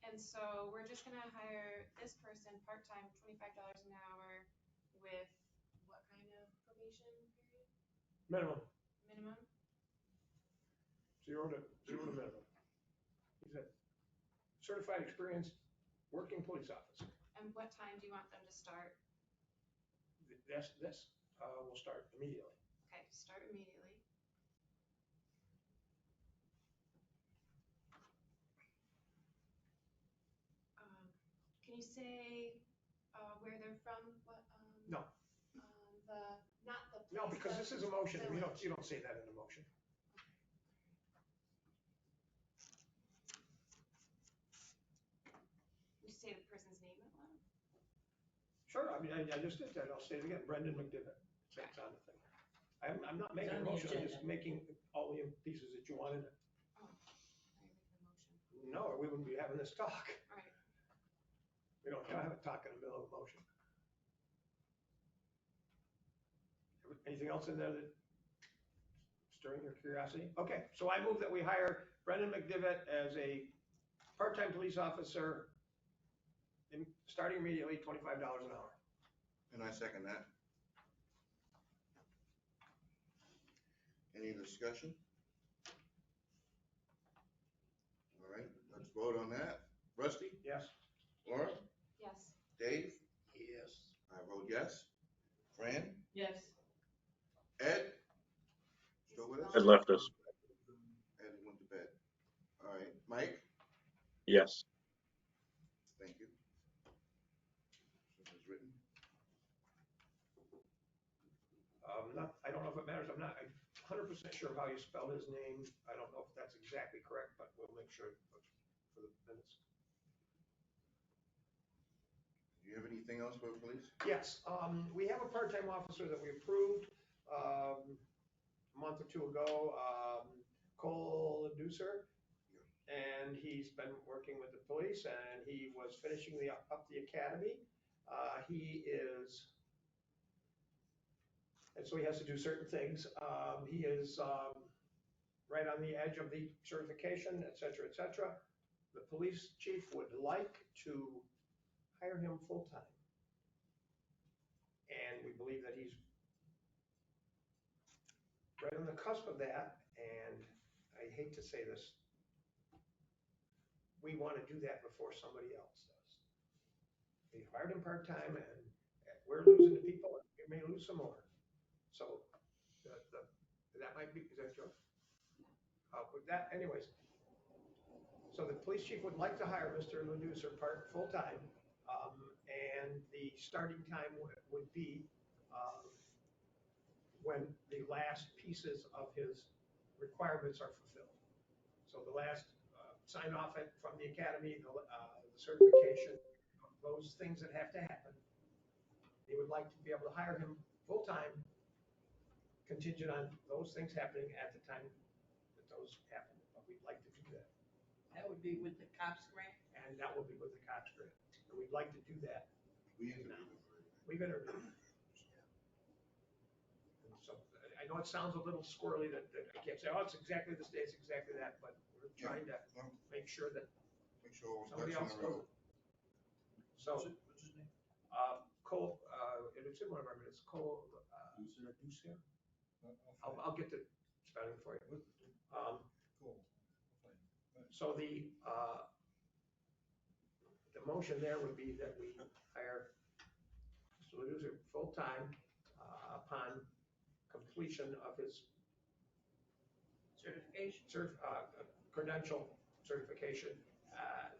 Speaker 8: And so we're just gonna hire this person part-time, $25 an hour with what kind of probation period?
Speaker 3: Minimum,
Speaker 8: Minimum?
Speaker 3: zero to minimum. He's a certified, experienced, working police officer.
Speaker 8: And what time do you want them to start?
Speaker 3: This will start immediately.
Speaker 8: Okay, start immediately. Can you say where they're from? What?
Speaker 3: No.
Speaker 8: Not the.
Speaker 3: No,
Speaker 8: place,
Speaker 3: because
Speaker 8: the
Speaker 3: this is a motion, and you
Speaker 8: village.
Speaker 3: don't say that in a motion.
Speaker 8: You say the person's name out loud?
Speaker 3: Sure, I mean, I just did that. I'll say it again. Brendan McDivitt. That's on the thing. I'm not making a
Speaker 9: on the
Speaker 3: motion, I'm
Speaker 9: agenda.
Speaker 3: just making all the pieces that you wanted.
Speaker 8: Oh, are you making a motion?
Speaker 3: No, or we wouldn't be having this talk.
Speaker 8: All right.
Speaker 3: We don't have a talk in the middle of a motion. Anything else in there that stirring your curiosity? Okay, so I move that we hire Brendan McDivitt as a part-time police officer, starting immediately, $25 an hour.
Speaker 2: And I second that. Any discussion? All right, let's vote on that. Rusty?
Speaker 3: Yes?
Speaker 2: Laura?
Speaker 8: Yes.
Speaker 2: Dave?
Speaker 3: Yes.
Speaker 2: I vote yes. Fran?
Speaker 9: Yes.
Speaker 2: Ed? Still with us?
Speaker 4: Ed left us,
Speaker 2: Ed went to bed. All right, Mike?
Speaker 4: yes.
Speaker 2: Thank you. So it's written.
Speaker 3: I don't know if it matters. I'm not 100% sure how you spell his name. I don't know if that's exactly correct, but we'll make sure for the minutes.
Speaker 2: Do you have anything else for police?
Speaker 3: Yes, we have a part-time officer that we approved a month or two ago, Cole Deucer. And he's been working with the police, and he was finishing up the academy. He is And so he has to do certain things. He is right on the edge of the certification, et cetera, et cetera. The police chief would like to hire him full-time. And we believe that he's right on the cusp of that, and I hate to say this, we want to do that before somebody else does. We hired him part-time, and we're losing the people, and we may lose some more. So that might be, is that Joe? With that, anyways, so the police chief would like to hire Mr. Leducer full-time, and the starting time would be when the last pieces of his requirements are fulfilled. So the last sign off from the academy, the certification, those things that have to happen. They would like to be able to hire him full-time, contingent on those things happening at the time that those happen. But we'd like to do that.
Speaker 9: That would be with the cops grant?
Speaker 3: And that will be with the cops grant. And we'd like to do that.
Speaker 2: We interviewed him already.
Speaker 3: We've interviewed. And so I know it sounds a little squirrely that I can't say, oh, it's exactly this day, it's exactly that, but we're trying to
Speaker 2: Well,
Speaker 3: make sure that
Speaker 2: make sure all
Speaker 3: somebody
Speaker 2: ducks
Speaker 3: else
Speaker 2: in a
Speaker 3: knows
Speaker 2: row.
Speaker 3: it. So,
Speaker 10: What's his name?
Speaker 3: Cole, and it's in one of our minutes, Cole, Ducer? I'll get the spelling for you.
Speaker 10: Cool.
Speaker 3: So the motion there would be that we hire Mr. Leducer full-time upon completion of his
Speaker 9: Certification?
Speaker 3: credential certification.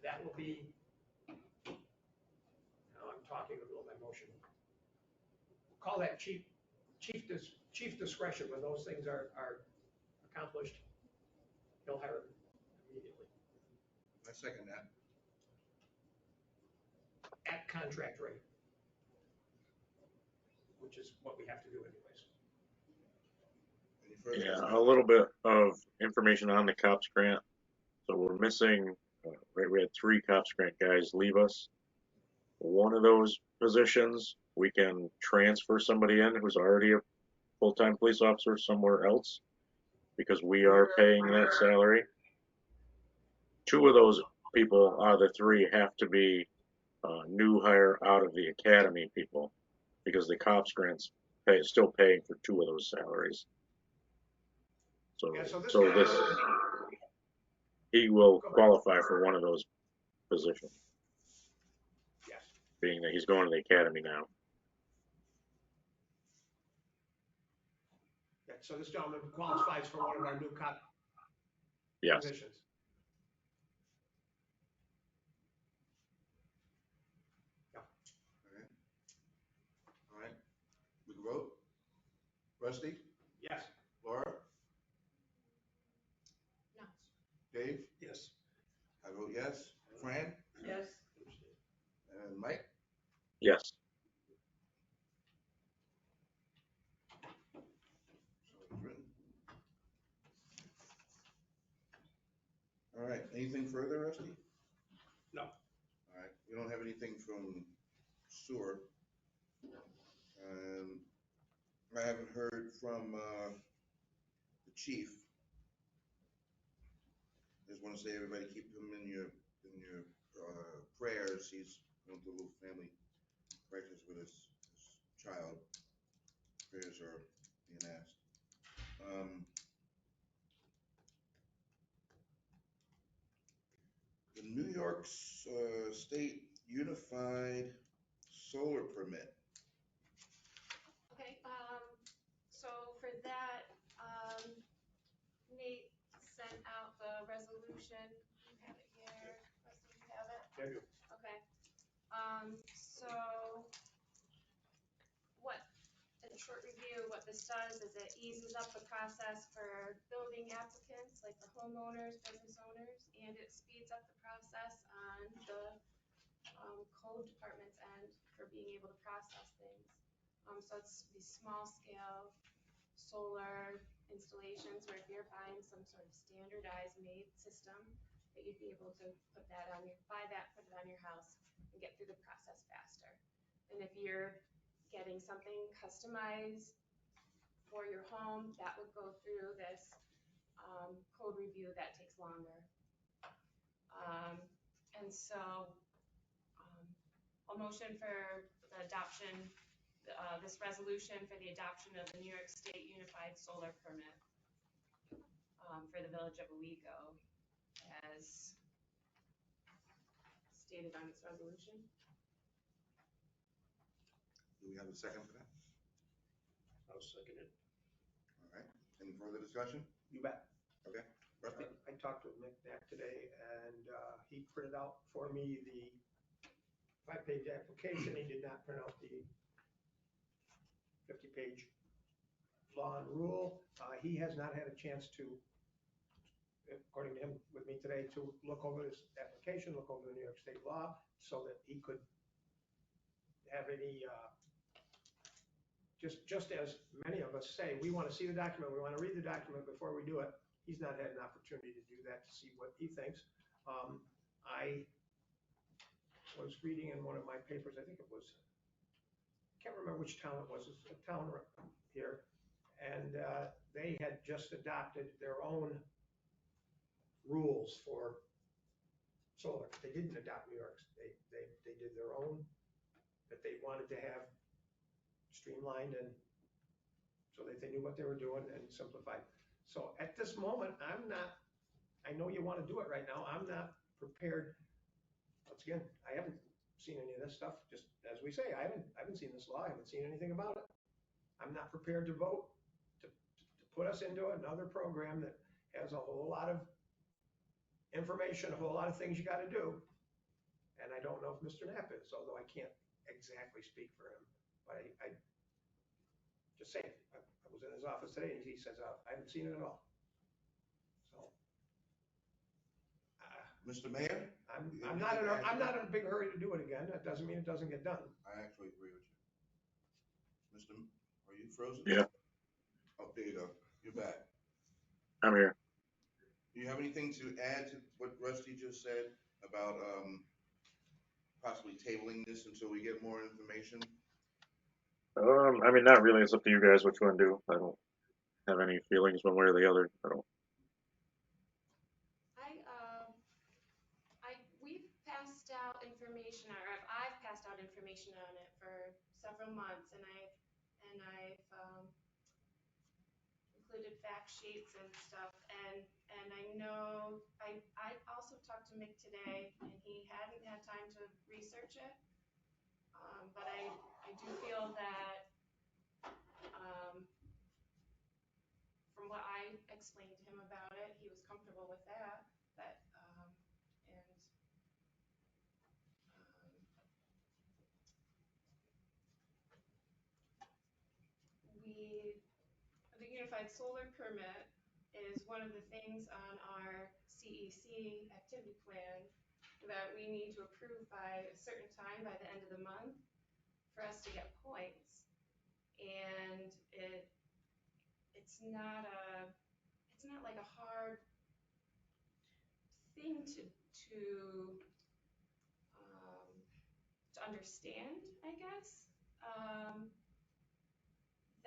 Speaker 3: That will be, now I'm talking a little, my motion. Call that chief discretion. When those things are accomplished, he'll hire him immediately
Speaker 2: I second that.
Speaker 3: at contract rate, which is what we have to do anyways.
Speaker 2: Any further
Speaker 4: Yeah,
Speaker 2: discussion?
Speaker 4: a little bit of information on the cops grant. So we're missing, right, we had 3 cops grant guys leave us. One of those positions, we can transfer somebody in who's already a full-time police officer somewhere else because we are paying that salary. 2 of those people out of the 3 have to be new hire out of the academy people because the cops grants still paying for 2 of those salaries. So,
Speaker 3: Yeah, so this
Speaker 4: so
Speaker 3: guy-
Speaker 4: this, he will qualify for one of those positions,
Speaker 3: Yes.
Speaker 4: being that he's going to the academy now.
Speaker 3: Yeah, so this gentleman qualifies for one of our new cop
Speaker 4: Yes.
Speaker 3: positions.
Speaker 2: All right. We can vote? Rusty?
Speaker 3: Yes.
Speaker 2: Laura?
Speaker 8: No.
Speaker 2: Dave?
Speaker 3: Yes.
Speaker 2: I vote yes. Fran?
Speaker 9: Yes.
Speaker 2: And Mike?
Speaker 4: Yes.
Speaker 2: So it's written. All right, anything further, Rusty?
Speaker 3: No.
Speaker 2: All right, we don't have anything from sewer. I haven't heard from the chief. Just want to say, everybody, keep him in your prayers. He's going through a little family crisis with his child. Prayers are being asked. The New York State Unified Solar Permit.
Speaker 8: Okay, so for that, Nate sent out the resolution. You have it here. Rusty, you have it?
Speaker 3: I do.
Speaker 8: Okay. So what, in short review, what this does is it eases up the process for building applicants, like the homeowners, business owners, and it speeds up the process on the code department's end for being able to process things. So it's these small scale solar installations where if you're buying some sort of standardized made system, that you'd be able to put that on your, buy that, put it on your house and get through the process faster. And if you're getting something customized for your home, that would go through this code review that takes longer. And so a motion for the adoption, this resolution for the adoption of the New York State Unified Solar Permit for the Village of Owego as stated on this resolution.
Speaker 2: Do we have a second for that?
Speaker 10: I'll second it.
Speaker 2: All right. Any further discussion?
Speaker 3: You bet.
Speaker 2: Okay. Rusty?
Speaker 3: I talked with Mick Knapp today, and he printed out for me the 5-page application. He did not print out the 50-page law and rule. He has not had a chance to, according to him, with me today, to look over this application, look over the New York State law, so that he could have any, just as many of us say, we want to see the document, we want to read the document before we do it. He's not had an opportunity to do that, to see what he thinks. I was reading in one of my papers, I think it was, I can't remember which town it was, it's a town here, and they had just adopted their own rules for solar. They didn't adopt New York's. They did their own that they wanted to have streamlined and so that they knew what they were doing and simplified. So at this moment, I'm not, I know you want to do it right now. I'm not prepared. Once again, I haven't seen any of this stuff. Just as we say, I haven't seen this law. I haven't seen anything about it. I'm not prepared to vote to put us into another program that has a whole lot of information, a whole lot of things you got to do. And I don't know if Mr. Knapp is, although I can't exactly speak for him. But I just saying, I was in his office today and he says, I haven't seen it at all. So.
Speaker 2: Mr. Mayor?
Speaker 3: I'm not in a big hurry to do it again. That doesn't mean it doesn't get done.
Speaker 2: I actually agree with you. Mr. Are you frozen?
Speaker 4: Yeah,
Speaker 2: Oh, there you go. You're back.
Speaker 4: I'm here.
Speaker 2: Do you have anything to add to what Rusty just said about possibly tabling this until we get more information?
Speaker 4: I mean, not really. It's up to you guys what you want to do. I don't have any feelings one way or the other. I don't.
Speaker 8: We've passed out information, or I've passed out information on it for several months, and I've included fact sheets and stuff, and I know I also talked to Mick today, and he hadn't had time to research it, but I do feel that from what I explained to him about it, he was comfortable with that. The Unified Solar Permit is one of the things on our CEC activity plan that we need to approve by a certain time, by the end of the month, for us to get points. And it's not like a hard thing to understand, I guess.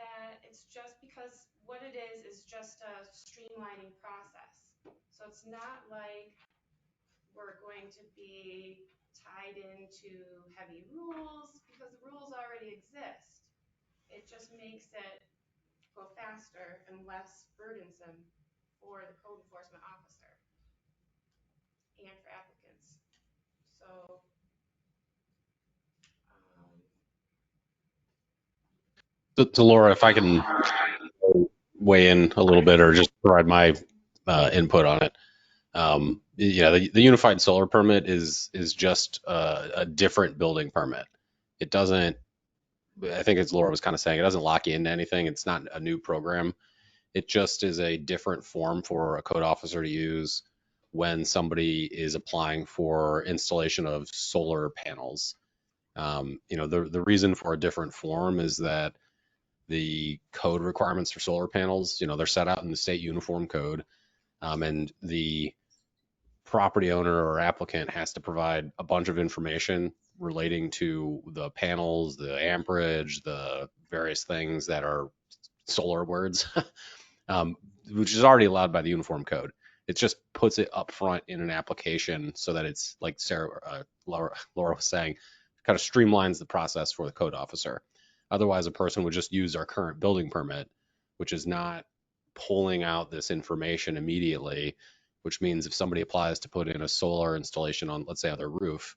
Speaker 8: That it's just because what it is just a streamlining process. So it's not like we're going to be tied into heavy rules because the rules already exist. It just makes it go faster and less burdensome for the code enforcement officer and for applicants. So
Speaker 11: To Laura, if I can weigh in a little bit or just provide my input on it. The unified solar permit is just a different building permit. It doesn't, I think as Laura was kind of saying, it doesn't lock you into anything. It's not a new program. It just is a different form for a code officer to use when somebody is applying for installation of solar panels. The reason for a different form is that the code requirements for solar panels, they're set out in the state uniform code, and the property owner or applicant has to provide a bunch of information relating to the panels, the amperage, the various things that are solar words, which is already allowed by the Uniform Code. It just puts it up front in an application so that it's like Laura was saying, kind of streamlines the process for the code officer. Otherwise, a person would just use our current building permit, which is not pulling out this information immediately, which means if somebody applies to put in a solar installation on, let's say, on their roof,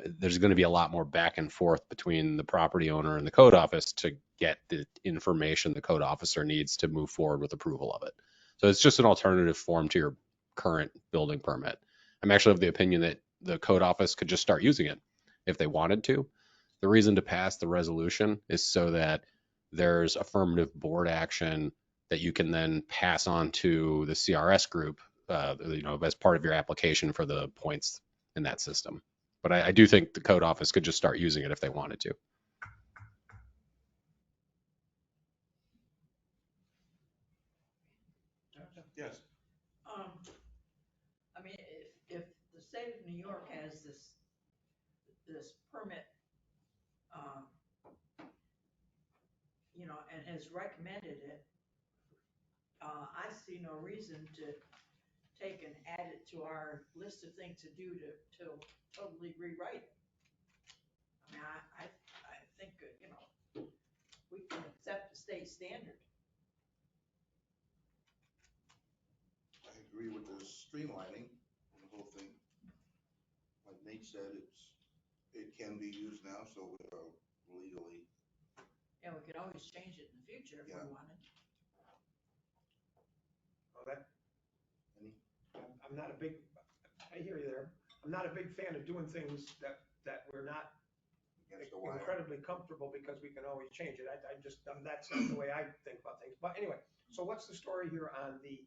Speaker 11: there's going to be a lot more back and forth between the property owner and the code office to get the information the code officer needs to move forward with approval of it. So it's just an alternative form to your current building permit. I'm actually of the opinion that the code office could just start using it if they wanted to. The reason to pass the resolution is so that there's affirmative board action that you can then pass on to the CRS group, as part of your application for the points in that system. But I do think the code office could just start using it if they wanted to.
Speaker 2: Yes.
Speaker 9: I mean, if the state of New York has this permit, and has recommended it, I see no reason to take and add it to our list of things to do to totally rewrite it. I mean, I think, we can accept the state standard.
Speaker 2: I agree with the streamlining and the whole thing. Like Nate said, it can be used now, so legally.
Speaker 9: And we could always change it in the future if we wanted.
Speaker 3: Well,
Speaker 2: Any?
Speaker 3: I'm not a big, I hear you there. I'm not a big fan of doing things that we're not
Speaker 2: Against the wire.
Speaker 3: incredibly comfortable because we can always change it. That's not the way I think about things. But anyway, so what's the story here on the,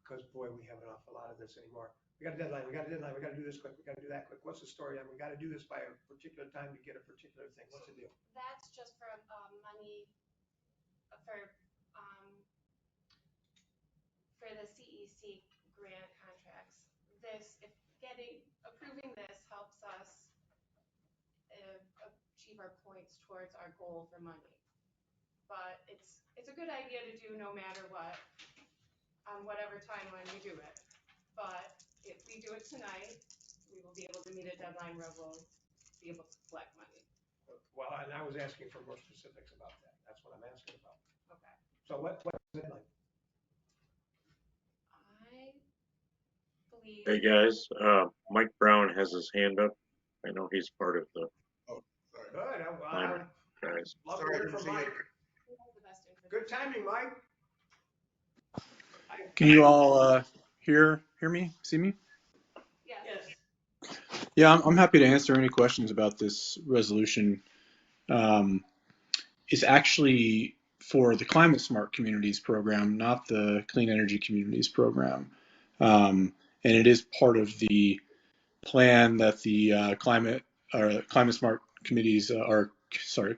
Speaker 3: because boy, we have an awful lot of this anymore. We got a deadline, we got to do this quick, we got to do that quick. What's the story? We got to do this by a particular time to get a particular thing. What's the deal?
Speaker 8: That's just for money for the CEC grant contracts. Approving this helps us achieve our points towards our goal for money. But it's a good idea to do no matter what, on whatever timeline we do it. But if we do it tonight, we will be able to meet a deadline where we'll be able to collect money.
Speaker 3: Well, and I was asking for more specifics about that. That's what I'm asking about.
Speaker 8: Okay.
Speaker 3: So what's the deadline?
Speaker 8: I believe.
Speaker 4: Hey guys, Mike Brown has his hand up. I know he's part of the
Speaker 2: Oh, sorry.
Speaker 3: Good.
Speaker 4: minor guys.
Speaker 3: Love to
Speaker 2: Sorry, I
Speaker 3: hear
Speaker 2: didn't
Speaker 3: from
Speaker 2: see
Speaker 3: Mike.
Speaker 2: you.
Speaker 8: The best information.
Speaker 3: Good timing, Mike.
Speaker 14: Can you all hear me, see me?
Speaker 8: Yes.
Speaker 14: Yeah, I'm happy to answer any questions about this resolution. It's actually for the Climate Smart Communities program, not the Clean Energy Communities program. And it is part of the plan that the Climate Smart Communities,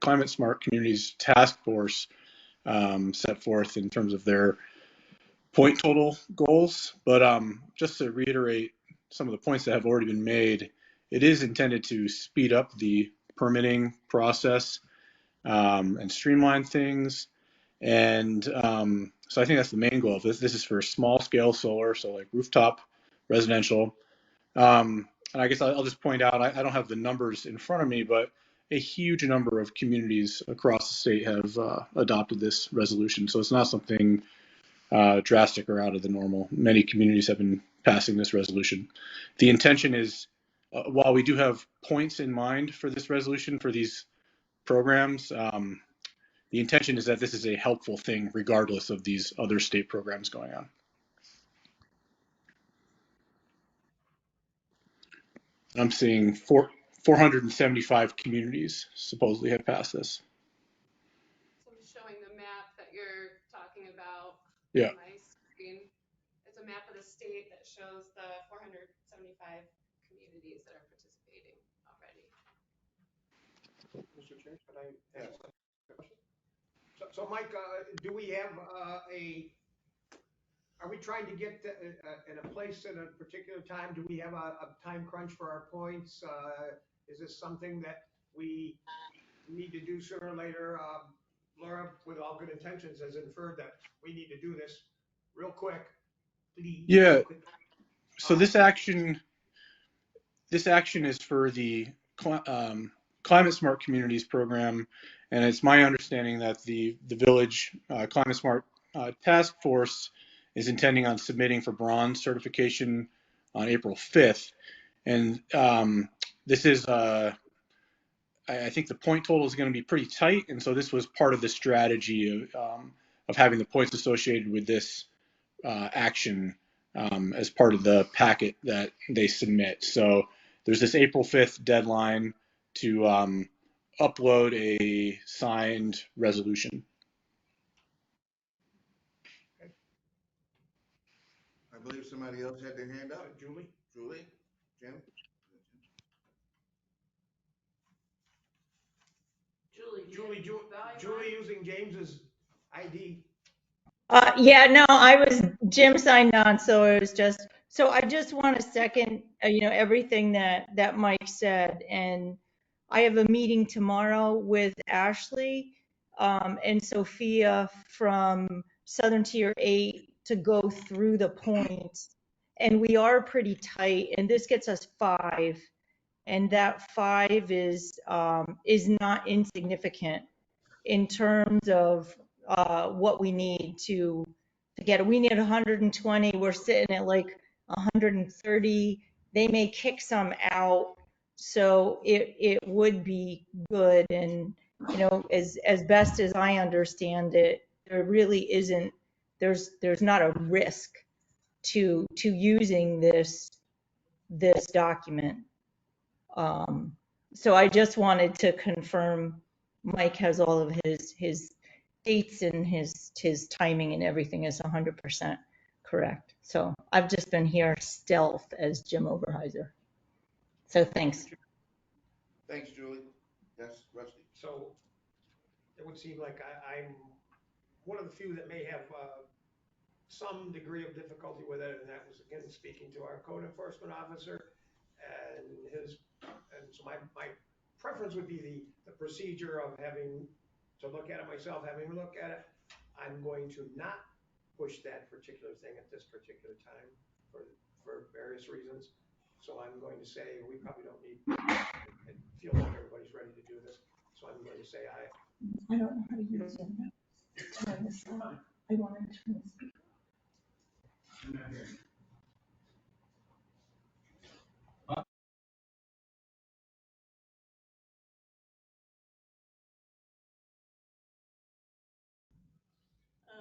Speaker 14: Climate Smart Communities Task Force set forth in terms of their point total goals. But just to reiterate some of the points that have already been made, it is intended to speed up the permitting process and streamline things. And so I think that's the main goal of this. This is for small scale solar, so like rooftop residential. And I guess I'll just point out, I don't have the numbers in front of me, but a huge number of communities across the state have adopted this resolution. So it's not something drastic or out of the normal. Many communities have been passing this resolution. The intention is, while we do have points in mind for this resolution for these programs, the intention is that this is a helpful thing regardless of these other state programs going on. I'm seeing 475 communities supposedly have passed this.
Speaker 8: So I'm showing the map that you're talking about.
Speaker 14: Yeah.
Speaker 8: On my screen. It's a map of the state that shows the 475 communities that are participating already.
Speaker 3: Mr. Chair, can I ask a question? So Mike, do we have are we trying to get in a place at a particular time? Do we have a time crunch for our points? Is this something that we need to do sooner or later? Laura, Laura, with all good intentions, has inferred that we need to do this real quick, please.
Speaker 14: Yeah.
Speaker 3: Quick.
Speaker 14: So this action is for the Climate Smart Communities program, and it's my understanding that the village Climate Smart Task Force is intending on submitting for bronze certification on April 5th, and this is I think the point total is going to be pretty tight, and so this was part of the strategy of having the points associated with this action as part of the packet that they submit. So there's this April 5th deadline to upload a signed resolution.
Speaker 2: I believe somebody else had their hand up.
Speaker 3: Julie?
Speaker 2: Julie? Jim?
Speaker 9: Julie, do you
Speaker 3: Julie,
Speaker 9: have volume
Speaker 3: Julie
Speaker 9: on?
Speaker 3: using James's ID.
Speaker 15: Yeah, no, Jim signed on, so it was so I just want to second, everything that Mike said. And I have a meeting tomorrow with Ashley, and Sophia from Southern Tier 8 to go through the points. And we are pretty tight, and this gets us 5. And that 5 is not insignificant in terms of what we need to get it. We need 120. We're sitting at like 130. They may kick some out, so it would be good. And as best as I understand it, there really isn't. There's not a risk to using this document. So I just wanted to confirm Mike has all of his dates and his timing and everything is 100% correct. So I've just been here stealth as Jim Overheiser. So thanks.
Speaker 2: Thanks, Julie. Yes, Rusty.
Speaker 3: So it would seem like I'm one of the few that may have some degree of difficulty with it, and that was again speaking to our code enforcement officer and so my preference would be the procedure of having to look at it myself, having a look at it. I'm going to not push that particular thing at this particular time for various reasons. So I'm going to say we probably don't need. It feels like everybody's ready to do this. So I'm going to say I don't know how to use it now. Turn this on. I want to turn this speaker.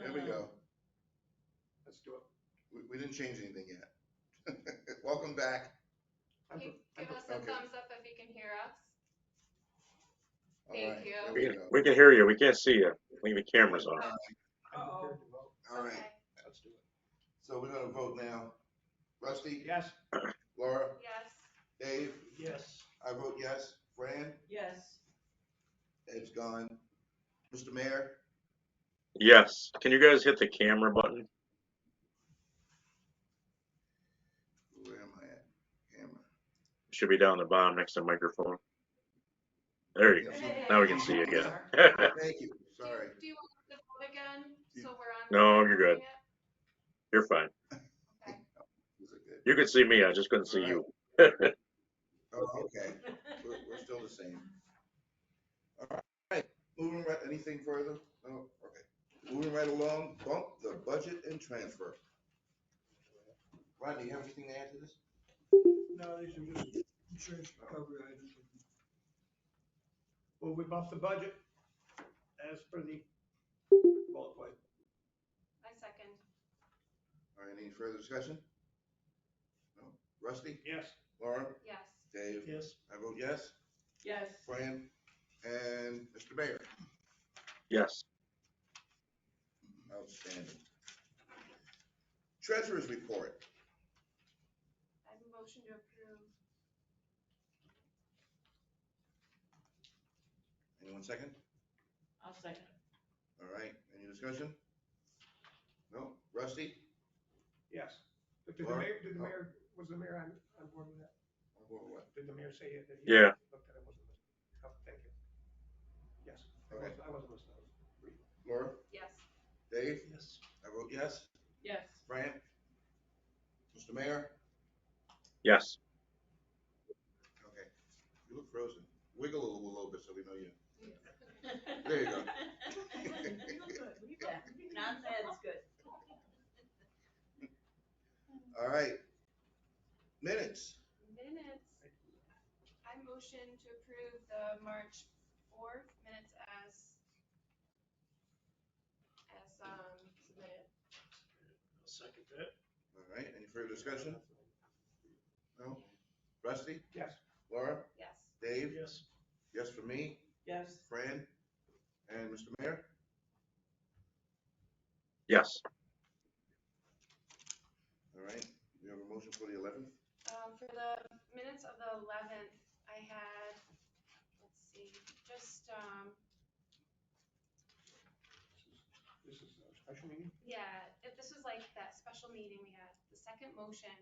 Speaker 2: There we go.
Speaker 3: Let's do it.
Speaker 2: We didn't change anything yet. Welcome back.
Speaker 8: Give us a
Speaker 2: okay.
Speaker 8: thumbs up if you can hear us.
Speaker 2: All
Speaker 8: Thank
Speaker 2: right,
Speaker 8: you.
Speaker 2: there we go.
Speaker 4: We can hear you. We can't see you. Leave the cameras on.
Speaker 3: I'm prepared to vote.
Speaker 2: All right,
Speaker 8: Okay.
Speaker 3: Let's do it.
Speaker 2: so we're gonna vote now. Rusty?
Speaker 3: Yes.
Speaker 2: Laura?
Speaker 8: Yes.
Speaker 2: Dave?
Speaker 10: Yes.
Speaker 2: I vote yes. Fran?
Speaker 9: Yes.
Speaker 2: Dave's gone. Mr. Mayor?
Speaker 4: Yes. Can you guys hit the camera button?
Speaker 2: Where am I at? Camera.
Speaker 4: It should be down the bottom next to microphone. There you go.
Speaker 2: Hey.
Speaker 4: Now we can see you again.
Speaker 2: Thank you, sorry.
Speaker 8: Do you want to vote again? So we're on.
Speaker 4: No,
Speaker 8: record
Speaker 4: you're good.
Speaker 8: doing it?
Speaker 4: You're fine.
Speaker 8: Okay.
Speaker 2: These are good.
Speaker 4: You could see me. I just couldn't see you.
Speaker 2: Oh, okay, we're still the same. All right, moving right, anything further? No, okay. Moving right along, bump the budget and transfer. Rodney, you have anything to add to this?
Speaker 10: No, these are just insurance recovery items.
Speaker 3: Will we bump the budget as per the bullet point?
Speaker 8: I second.
Speaker 2: All right, any further discussion? No? Rusty?
Speaker 3: Yes.
Speaker 2: Laura?
Speaker 8: Yes.
Speaker 2: Dave?
Speaker 10: Yes.
Speaker 2: I vote yes.
Speaker 9: Yes.
Speaker 2: Fran? And Mr. Mayor?
Speaker 4: Yes.
Speaker 2: Outstanding. Treasurer's report.
Speaker 8: I have a motion to approve.
Speaker 2: Anyone second?
Speaker 9: I'll second.
Speaker 2: All right, any discussion? No? Rusty?
Speaker 3: Yes. But did
Speaker 2: Laura?
Speaker 3: the mayor, was the mayor on board with that?
Speaker 2: What?
Speaker 3: Did the mayor say that he?
Speaker 4: Yeah.
Speaker 3: Looked at it, wasn't listening? Oh, thank you. Yes,
Speaker 2: Okay.
Speaker 3: I wasn't listening.
Speaker 2: Laura,
Speaker 8: Yes.
Speaker 2: Dave,
Speaker 10: Yes.
Speaker 2: I vote yes.
Speaker 9: Yes.
Speaker 2: Fran, Mr. Mayor,
Speaker 4: Yes.
Speaker 2: okay, you look frozen. Wiggle a little bit so we know you. There you go.
Speaker 9: Yeah, not bad, it's good.
Speaker 2: All right. Minutes.
Speaker 8: Minutes. I motion to approve the March 4th minutes as submitted.
Speaker 10: I'll second that.
Speaker 2: All right, any further discussion? No? Rusty?
Speaker 3: Yes.
Speaker 2: Laura?
Speaker 8: Yes.
Speaker 2: Dave?
Speaker 10: Yes.
Speaker 2: Yes for me.
Speaker 9: Yes.
Speaker 2: Fran? And Mr. Mayor?
Speaker 4: Yes.
Speaker 2: All right, we have a motion for the 11th.
Speaker 8: For the minutes of the 11th, I had, let's see, just,
Speaker 3: This is a special meeting?
Speaker 8: yeah, this was like that special meeting we had, the second motion,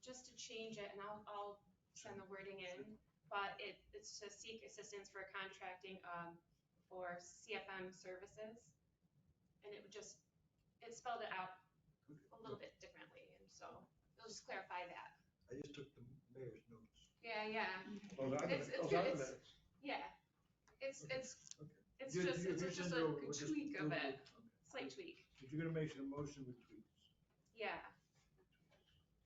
Speaker 8: just to change it, and I'll send the wording in, but it's to seek assistance for contracting, for CFM services. And it would just, it spelled it out a little bit differently, and so it'll just clarify that.
Speaker 10: I just took the mayor's notes.
Speaker 8: Yeah.
Speaker 3: Those are the
Speaker 8: It's
Speaker 3: those
Speaker 8: good,
Speaker 3: are the
Speaker 8: it's-
Speaker 3: minutes.
Speaker 8: Yeah, it's
Speaker 10: Okay.
Speaker 8: it's
Speaker 10: You-
Speaker 8: just
Speaker 10: you-
Speaker 8: it's
Speaker 10: you
Speaker 8: just
Speaker 10: send
Speaker 8: a
Speaker 10: it over, we'll just
Speaker 8: tweak of
Speaker 10: approve
Speaker 8: it,
Speaker 10: Okay.
Speaker 8: slight tweak.
Speaker 10: But you're gonna make a motion with tweaks.
Speaker 8: Yeah,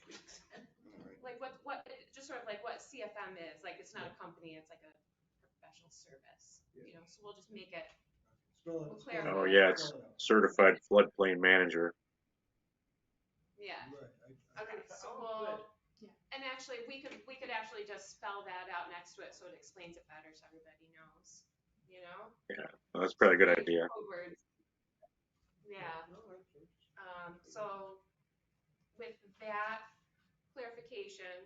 Speaker 2: All right,
Speaker 8: like what just sort of like what CFM is. Like it's not a company, it's like a professional service.
Speaker 10: Yeah.
Speaker 8: You know, so we'll just make it.
Speaker 10: Spell
Speaker 8: We'll
Speaker 10: it.
Speaker 8: clarify.
Speaker 4: Oh yeah, it's
Speaker 10: Spell it out.
Speaker 4: certified floodplain manager.
Speaker 8: Yeah.
Speaker 10: Right.
Speaker 8: Okay, so
Speaker 9: Oh,
Speaker 8: we'll.
Speaker 9: good.
Speaker 8: And actually, we could actually just spell that out next to it so it explains it better so everybody knows. You know.
Speaker 4: Yeah, well, that's probably a good
Speaker 8: Like
Speaker 4: idea.
Speaker 8: code words. Yeah. So with that clarification,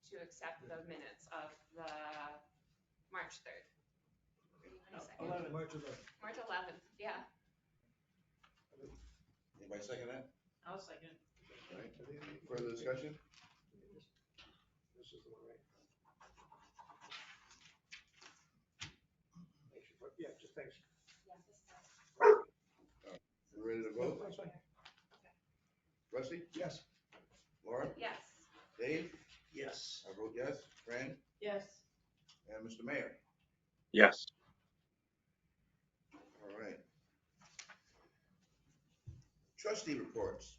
Speaker 8: to accept the minutes of the March 3rd.
Speaker 10: March 11th.
Speaker 8: March 11th, yeah.
Speaker 2: anybody second that?
Speaker 9: I'll second.
Speaker 2: All right, further discussion?
Speaker 3: This is the one, right? Thanks for- Yeah, just thanks.
Speaker 8: Yeah, this is
Speaker 2: We ready to
Speaker 3: No,
Speaker 2: vote?
Speaker 3: that's fine.
Speaker 2: Rusty?
Speaker 3: Yes.
Speaker 2: Laura?
Speaker 8: yes.
Speaker 2: Dave?
Speaker 10: Yes.
Speaker 2: I vote yes. Fran?
Speaker 9: Yes.
Speaker 2: And Mr. Mayor?
Speaker 4: Yes.
Speaker 2: All right. Trustee reports.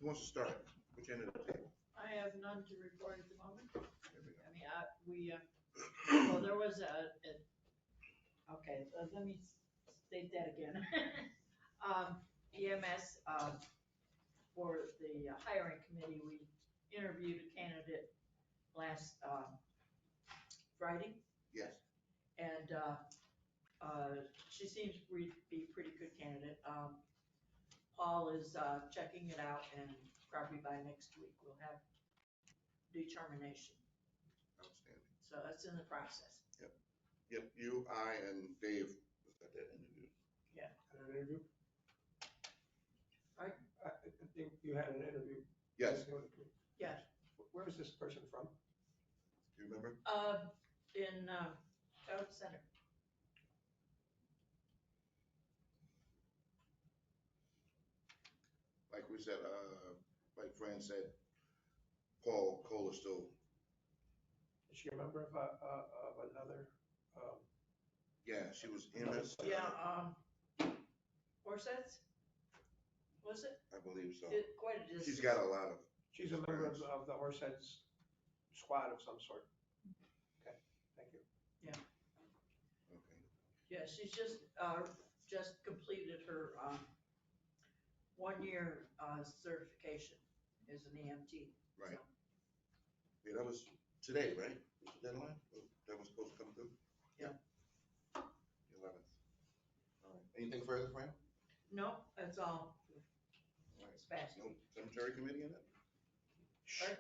Speaker 2: Who wants to start? Which end of the table?
Speaker 9: I have none to report at the moment.
Speaker 2: There we go.
Speaker 9: I mean, well, there was okay, let me state that again. EMS, for the hiring committee, we interviewed a candidate last, Friday,
Speaker 2: Yes.
Speaker 9: and, she seems to be a pretty good candidate. Paul is, checking it out, and probably by next week we'll have determination.
Speaker 2: Outstanding.
Speaker 9: So that's in the process.
Speaker 2: Yep, you, I, and Dave was at that interview.
Speaker 3: Had an interview?
Speaker 9: Right.
Speaker 3: I think you had an interview.
Speaker 2: Yes,
Speaker 9: Yes.
Speaker 3: Where is this person from?
Speaker 2: do you remember?
Speaker 9: In, Town Center.
Speaker 2: Like we said, like Fran said, Paul Cole is still,
Speaker 3: Is she a member of another,
Speaker 2: yeah, she was MS.
Speaker 9: Yeah, Orsets? Was it?
Speaker 2: I believe so.
Speaker 9: Quite a distance.
Speaker 2: She's got a lot of.
Speaker 3: she's a member of the Horseheads squad of some sort? Okay, thank you.
Speaker 2: Okay.
Speaker 9: Yeah, she's just completed her, 1-year, certification as an EMT.
Speaker 2: Right.
Speaker 9: So,
Speaker 2: Yeah, that was today, right? Was the deadline? That was supposed to come through?
Speaker 9: Yeah.
Speaker 2: The 11th. All right. Anything further, Fran?
Speaker 9: No, that's all.
Speaker 2: All right.
Speaker 9: It's fast.
Speaker 2: No cemetery committee in it?
Speaker 9: Pardon?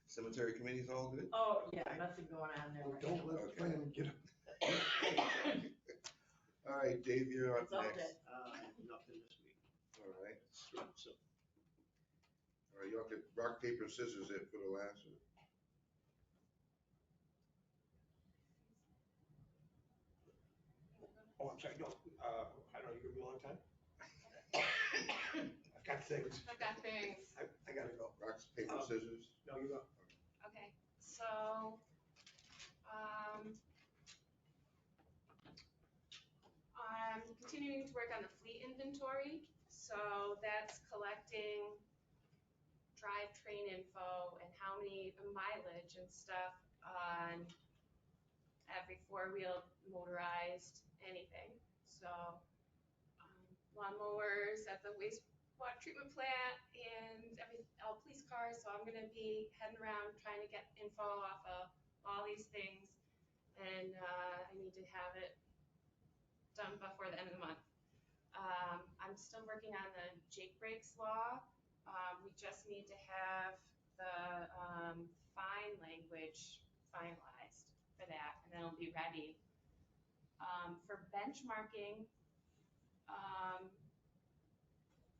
Speaker 2: Cemetery committee's all good?
Speaker 9: Oh, yeah, nothing going on there.
Speaker 3: Oh,
Speaker 9: right
Speaker 3: don't
Speaker 9: now.
Speaker 3: let
Speaker 2: Okay.
Speaker 3: Fran get up.
Speaker 2: All right, Dave, you're up
Speaker 9: It's all
Speaker 2: next.
Speaker 9: dead.
Speaker 10: Nothing this week.
Speaker 2: All right.
Speaker 10: So,
Speaker 2: All right, you have to rock, paper, scissors it for the last.
Speaker 3: Oh, I'm sorry, no, I don't know, you gonna be a long time? I've got things.
Speaker 8: I've got things.
Speaker 3: I gotta go.
Speaker 2: Rocks, paper, scissors.
Speaker 3: No, you go.
Speaker 8: Okay, so, I'm continuing to work on the fleet inventory. So that's collecting drivetrain info and how many mileage and stuff on every four-wheel motorized anything. So lawnmowers at the wastewater treatment plant and all police cars. So I'm gonna be heading around trying to get info off of all these things, and I need to have it done before the end of the month. I'm still working on the Jake breaks law. We just need to have the fine language finalized for that, and then it'll be ready. For benchmarking,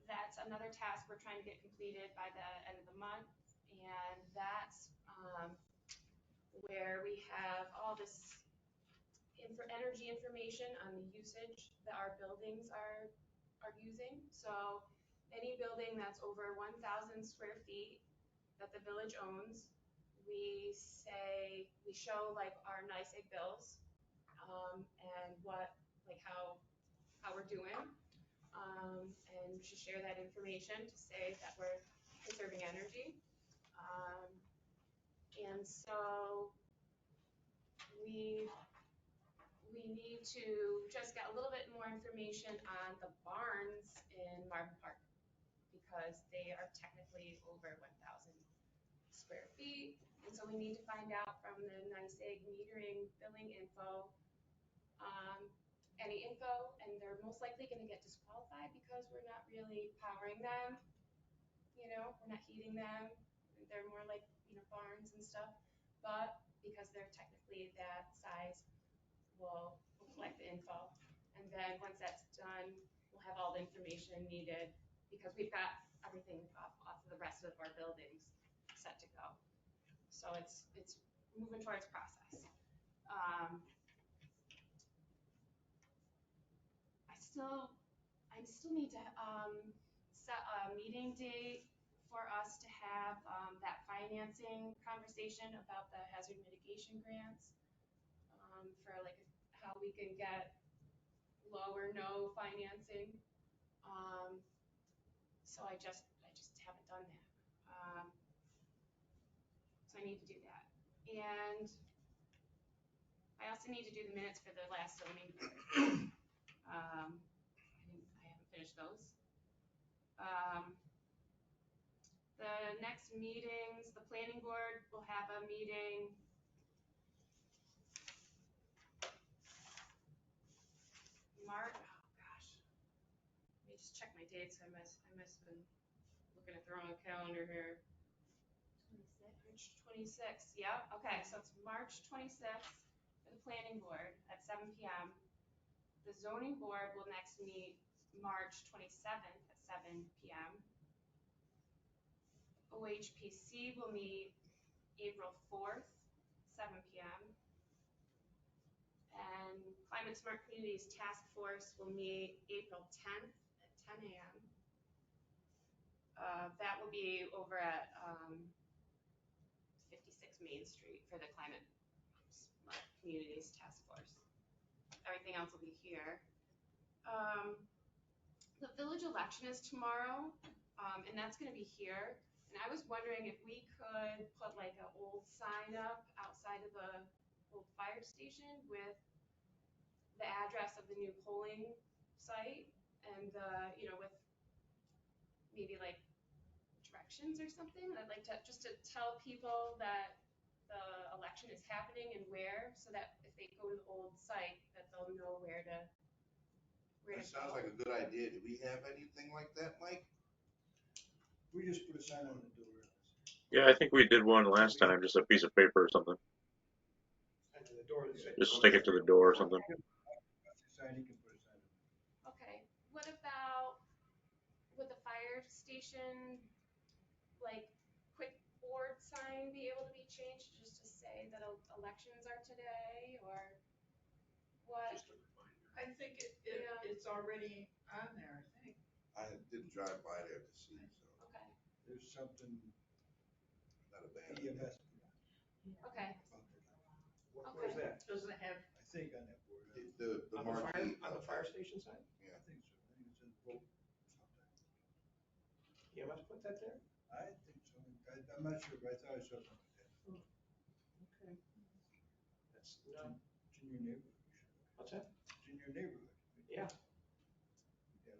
Speaker 8: that's another task we're trying to get completed by the end of the month, and that's where we have all this energy information on the usage that our buildings are using. So any building that's over 1,000 square feet that the village owns, we show like our NICEAG bills, and how we're doing, and we should share that information to say that we're conserving energy. And so we need to just get a little bit more information on the barns in Marvin Park, because they are technically over 1,000 square feet. And so we need to find out from the NICEAG metering billing info, any info, and they're most likely going to get disqualified because we're not really powering them. We're not heating them. They're more like, barns and stuff. But because they're technically that size, we'll collect the info. And then once that's done, we'll have all the information needed, because we've got everything off of the rest of our buildings set to go. So it's moving towards process. I still need to set a meeting date for us to have that financing conversation about the hazard mitigation grants, for like how we can get low or no financing. So I just haven't done that. So I need to do that. And I also need to do the minutes for the last zoning board. I haven't finished those. The next meetings, the planning board will have a meeting March. Oh gosh, let me just check my dates. I must have been looking at the wrong calendar here. March 26th. Yeah. Okay. So it's March 26th for the planning board at 7 p.m. The zoning board will next meet March 27th at 7 p.m. OHPC will meet April 4th, 7 p.m. And Climate Smart Communities Task Force will meet April 10th at 10 a.m. That will be over at 56 Main Street for the Climate Smart Communities Task Force. Everything else will be here. The village election is tomorrow, and that's going to be here. And I was wondering if we could put like an old sign up outside of the old fire station with the address of the new polling site, and with maybe like directions or something. I'd like to just tell people that the election is happening and where, so that if they go to the old site, that they'll know where to
Speaker 2: That sounds like a good idea. Do we have anything like that, Mike?
Speaker 3: We just put a sign on the door.
Speaker 4: Yeah, I think we did one last time, just a piece of paper or something.
Speaker 3: And then the door.
Speaker 4: Just stick it to the door or something.
Speaker 3: Sign, you can put a sign on.
Speaker 8: Okay. What about, would the fire station like quick board sign be able to be changed just to say that elections are today, or what?
Speaker 9: I think
Speaker 8: Yeah.
Speaker 9: it's already on there, I think.
Speaker 2: I didn't drive by there to see, so
Speaker 8: Okay,
Speaker 10: There's something
Speaker 2: not a bad.
Speaker 10: EMS.
Speaker 8: okay,
Speaker 3: Where's
Speaker 8: okay.
Speaker 3: that?
Speaker 9: Doesn't it have,
Speaker 10: I think on that board.
Speaker 2: The
Speaker 3: On the fire,
Speaker 2: marquee.
Speaker 3: on the fire station side?
Speaker 2: Yeah.
Speaker 10: I think so. I think it's in both.
Speaker 3: You must put that there?
Speaker 10: I think so. I'm not sure, but I thought I saw something like that.
Speaker 3: Okay. That's,
Speaker 10: It's in your neighborhood.
Speaker 3: what's that?
Speaker 10: It's in your neighborhood.
Speaker 3: Yeah.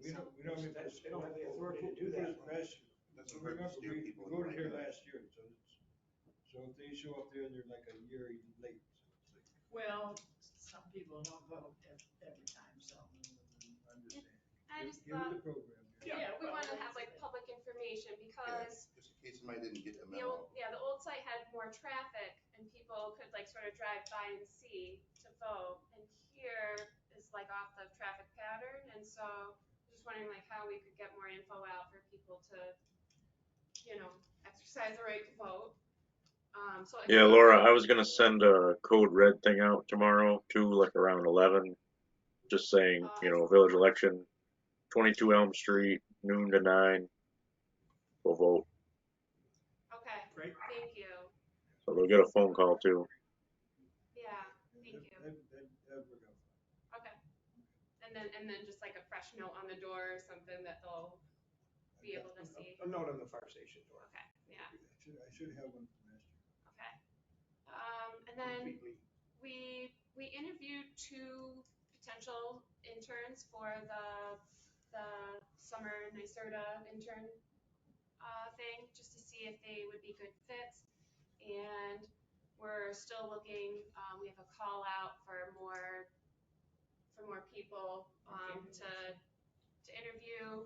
Speaker 10: Yeah, we don't have.
Speaker 3: They don't have the authority to do that.
Speaker 2: Doesn't hurt to steer
Speaker 10: We
Speaker 2: people in the
Speaker 10: voted
Speaker 2: right
Speaker 10: here
Speaker 2: direction.
Speaker 10: last year, so if they show up there and they're like a year late, so it's like.
Speaker 9: well, some people don't vote every time, so.
Speaker 10: Understand.
Speaker 8: I just
Speaker 10: Give it
Speaker 8: thought,
Speaker 10: the program.
Speaker 8: yeah, we
Speaker 9: well,
Speaker 8: wanna
Speaker 9: that's
Speaker 8: have like
Speaker 9: the thing.
Speaker 8: public information
Speaker 2: Yeah,
Speaker 8: because
Speaker 2: just in case somebody didn't get the
Speaker 8: the old,
Speaker 2: memo.
Speaker 8: yeah, the old site had more traffic and people could like sort of drive by and see to vote. And here is like off the traffic pattern, and so just wondering like how we could get more info out for people to, you know, exercise the right to vote. So if
Speaker 4: Yeah,
Speaker 8: you
Speaker 4: Laura,
Speaker 8: could,
Speaker 4: I was gonna send a code red thing out tomorrow too, like around 11, just saying, village election, 22 Elm Street, noon to 9, we'll vote.
Speaker 8: okay,
Speaker 3: Great.
Speaker 8: thank you.
Speaker 4: So they'll get a phone call too.
Speaker 8: Yeah, thank you.
Speaker 10: That'd work out fine.
Speaker 8: Okay. And then just like a fresh note on the door or something that they'll be able to see.
Speaker 3: A note on the fire station door.
Speaker 8: Okay, yeah,
Speaker 10: I should have one from last year.
Speaker 8: okay. And then
Speaker 3: Completely.
Speaker 8: we interviewed 2 potential interns for the summer NYSERDA intern thing, just to see if they would be good fits. And we're still looking, we have a call out for more people to interview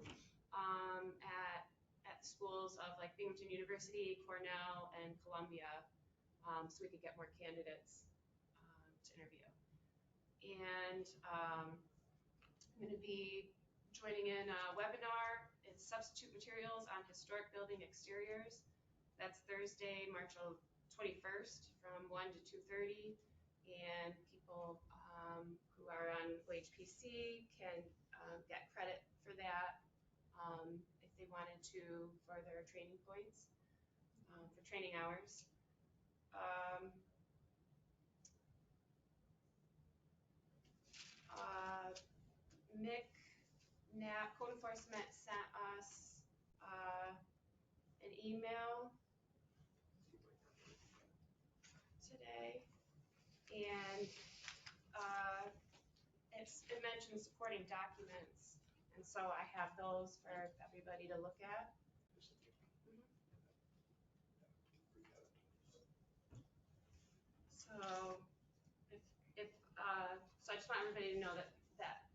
Speaker 8: at schools of like Binghamton University, Cornell, and Columbia, so we could get more candidates to interview. And I'm going to be joining in a webinar. It's substitute materials on historic building exteriors. That's Thursday, March 21st from 1 to 2:30, and people who are on OHPC can get credit for that if they wanted to for their training points, for training hours. Mick Knapp, Code Enforcement, sent us an email today, and it mentions supporting documents, and so I have those for everybody to look at. So so I just want everybody to know that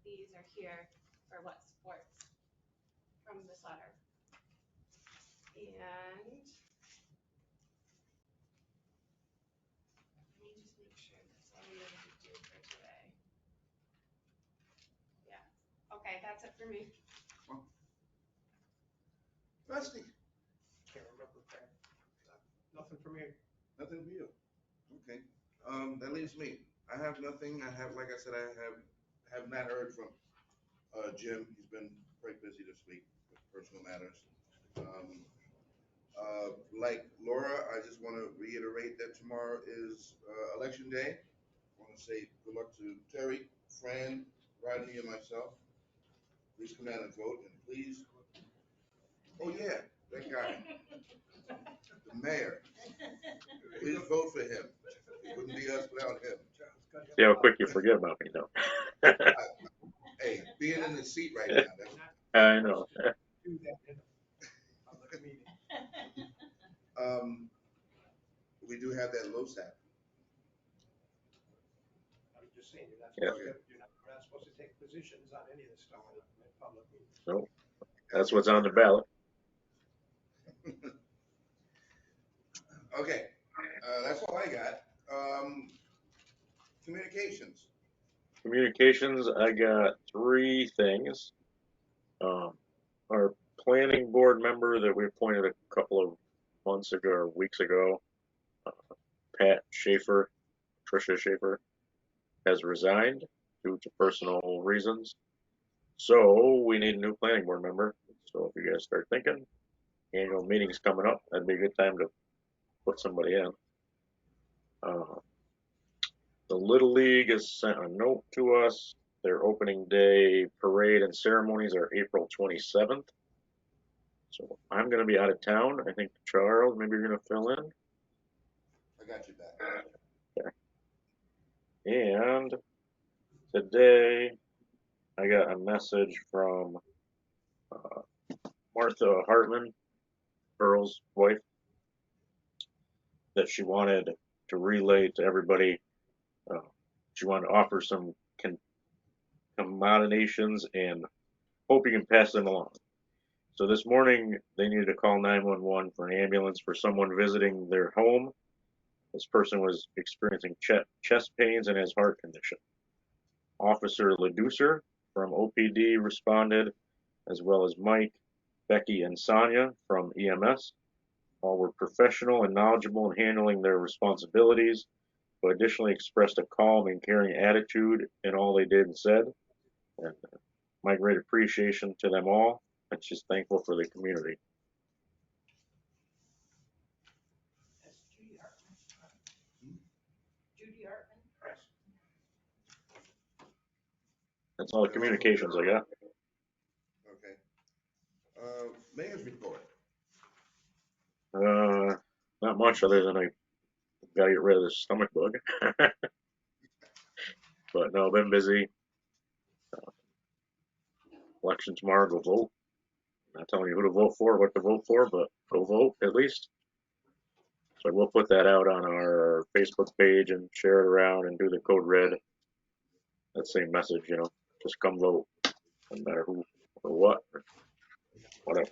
Speaker 8: these are here for what supports from this letter. And let me just make sure that's all we need to do for today. Yeah. Okay, that's it for me.
Speaker 2: Rusty,
Speaker 3: Can't remember, Craig. Nothing from me.
Speaker 2: nothing for you. Okay. That leaves me. I have nothing. Like I said, I have not heard from Jim. He's been quite busy this week with personal matters. Like Laura, I just want to reiterate that tomorrow is election day. I want to say good luck to Terry, Fran, Rodney, and myself. Please come out and vote, and please. Oh yeah, that guy, the mayor. Please vote for him. It wouldn't be us without him.
Speaker 4: See how quick you forget about me now.
Speaker 2: Hey, being in the seat right now, that's.
Speaker 4: I know.
Speaker 3: Do that in a public meeting.
Speaker 2: We do have that LoSAP.
Speaker 3: I'm just saying, you're not
Speaker 4: Yeah.
Speaker 3: supposed to, we're not supposed to take positions on any of this stuff in public meetings.
Speaker 4: No, that's what's on the ballot.
Speaker 2: Okay, that's all I got. Communications.
Speaker 4: Communications, I got 3 things. Our planning board member that we appointed a couple of months ago or weeks ago, Pat Schaefer, Tricia Schaefer, has resigned. due to personal reasons. So we need a new planning board member. So if you guys start thinking, annual meeting's coming up, that'd be a good time to put somebody in. The Little League has sent a note to us. Their opening day parade and ceremonies are April 27th. So I'm going to be out of town. I think Charles, maybe you're going to fill in.
Speaker 2: I got you back.
Speaker 4: Okay. And today I got a message from Martha Hartman, Earl's wife, that she wanted to relay to everybody. She wanted to offer some commendations and hope you can pass them along. So this morning they needed to call 911 for an ambulance for someone visiting their home. This person was experiencing chest pains and has heart condition. Officer Leducer from OPD responded, as well as Mike, Becky, and Sonia from EMS. All were professional and knowledgeable in handling their responsibilities, but additionally expressed a calm and caring attitude in all they did and said. And my great appreciation to them all, and just thankful for the community.
Speaker 9: That's Judy Hartman. Judy Hartman.
Speaker 4: That's all the communications I got.
Speaker 2: Okay. Mayor's report.
Speaker 4: Not much other than I gotta get rid of this stomach bug. But no, been busy. Election tomorrow, go vote. Not telling you who to vote for, what to vote for, but go vote at least. So we'll put that out on our Facebook page and share it around and do the code red. That same message, just come vote. No matter who or what or whatever.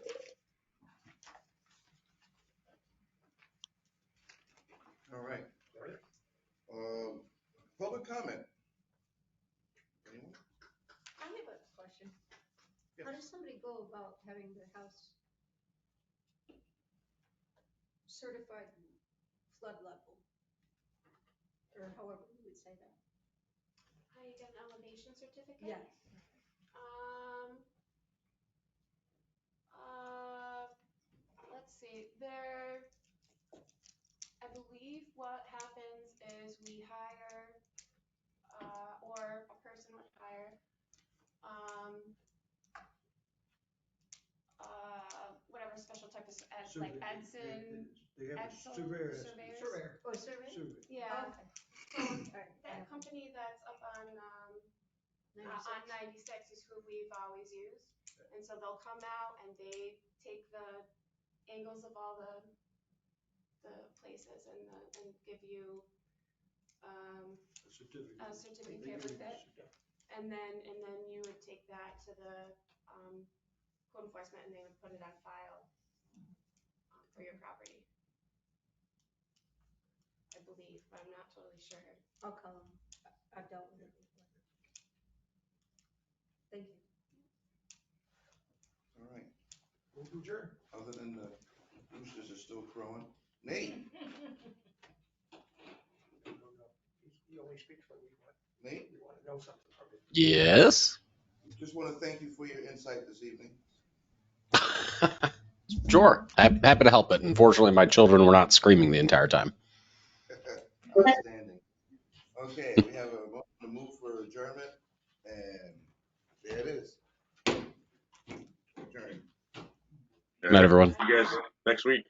Speaker 2: All right. Public comment. Anyone?
Speaker 5: I have a question.
Speaker 2: Yes.
Speaker 5: How does somebody go about having their house certified flood level? Or however you would say that.
Speaker 8: How you get an elevation certificate?
Speaker 5: Yeah.
Speaker 8: Let's see, I believe what happens is we hire, or a person would hire, whatever special type of, like Edson,
Speaker 3: They have a
Speaker 8: Edsel,
Speaker 3: surveyor.
Speaker 8: surveyors.
Speaker 3: Surveyor.
Speaker 5: Oh, survey?
Speaker 3: Survey.
Speaker 8: Yeah,
Speaker 5: Okay. All right.
Speaker 8: that company that's up on 96 is who we've always used. And so they'll come out and they take the angles of all the places and give you
Speaker 3: A certificate.
Speaker 8: a certificate with it. And then you would take that to the code enforcement and they would put it on file for your property. I believe, but I'm not totally sure.
Speaker 5: I'll call them. I've dealt with it before. Thank you.
Speaker 2: All right.
Speaker 3: Move to adjourn.
Speaker 2: Other than the roosters are still crowing. Nate,
Speaker 3: He only speaks when we
Speaker 2: Nate,
Speaker 3: want to know something from him.
Speaker 11: Yes.
Speaker 2: just want to thank you for your insight this evening.
Speaker 11: Sure. I'm happy to help it. Unfortunately, my children were not screaming the entire time.
Speaker 2: Outstanding. Okay, we have a motion to move for adjournment, and there it is. Adjourned.
Speaker 11: Good night, everyone.
Speaker 4: See you guys next week.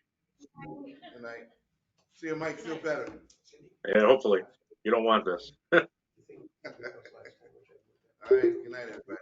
Speaker 2: Good night. See you, Mike. Feel better.
Speaker 4: Yeah, hopefully. You don't want this.
Speaker 2: All right. Good night, everybody.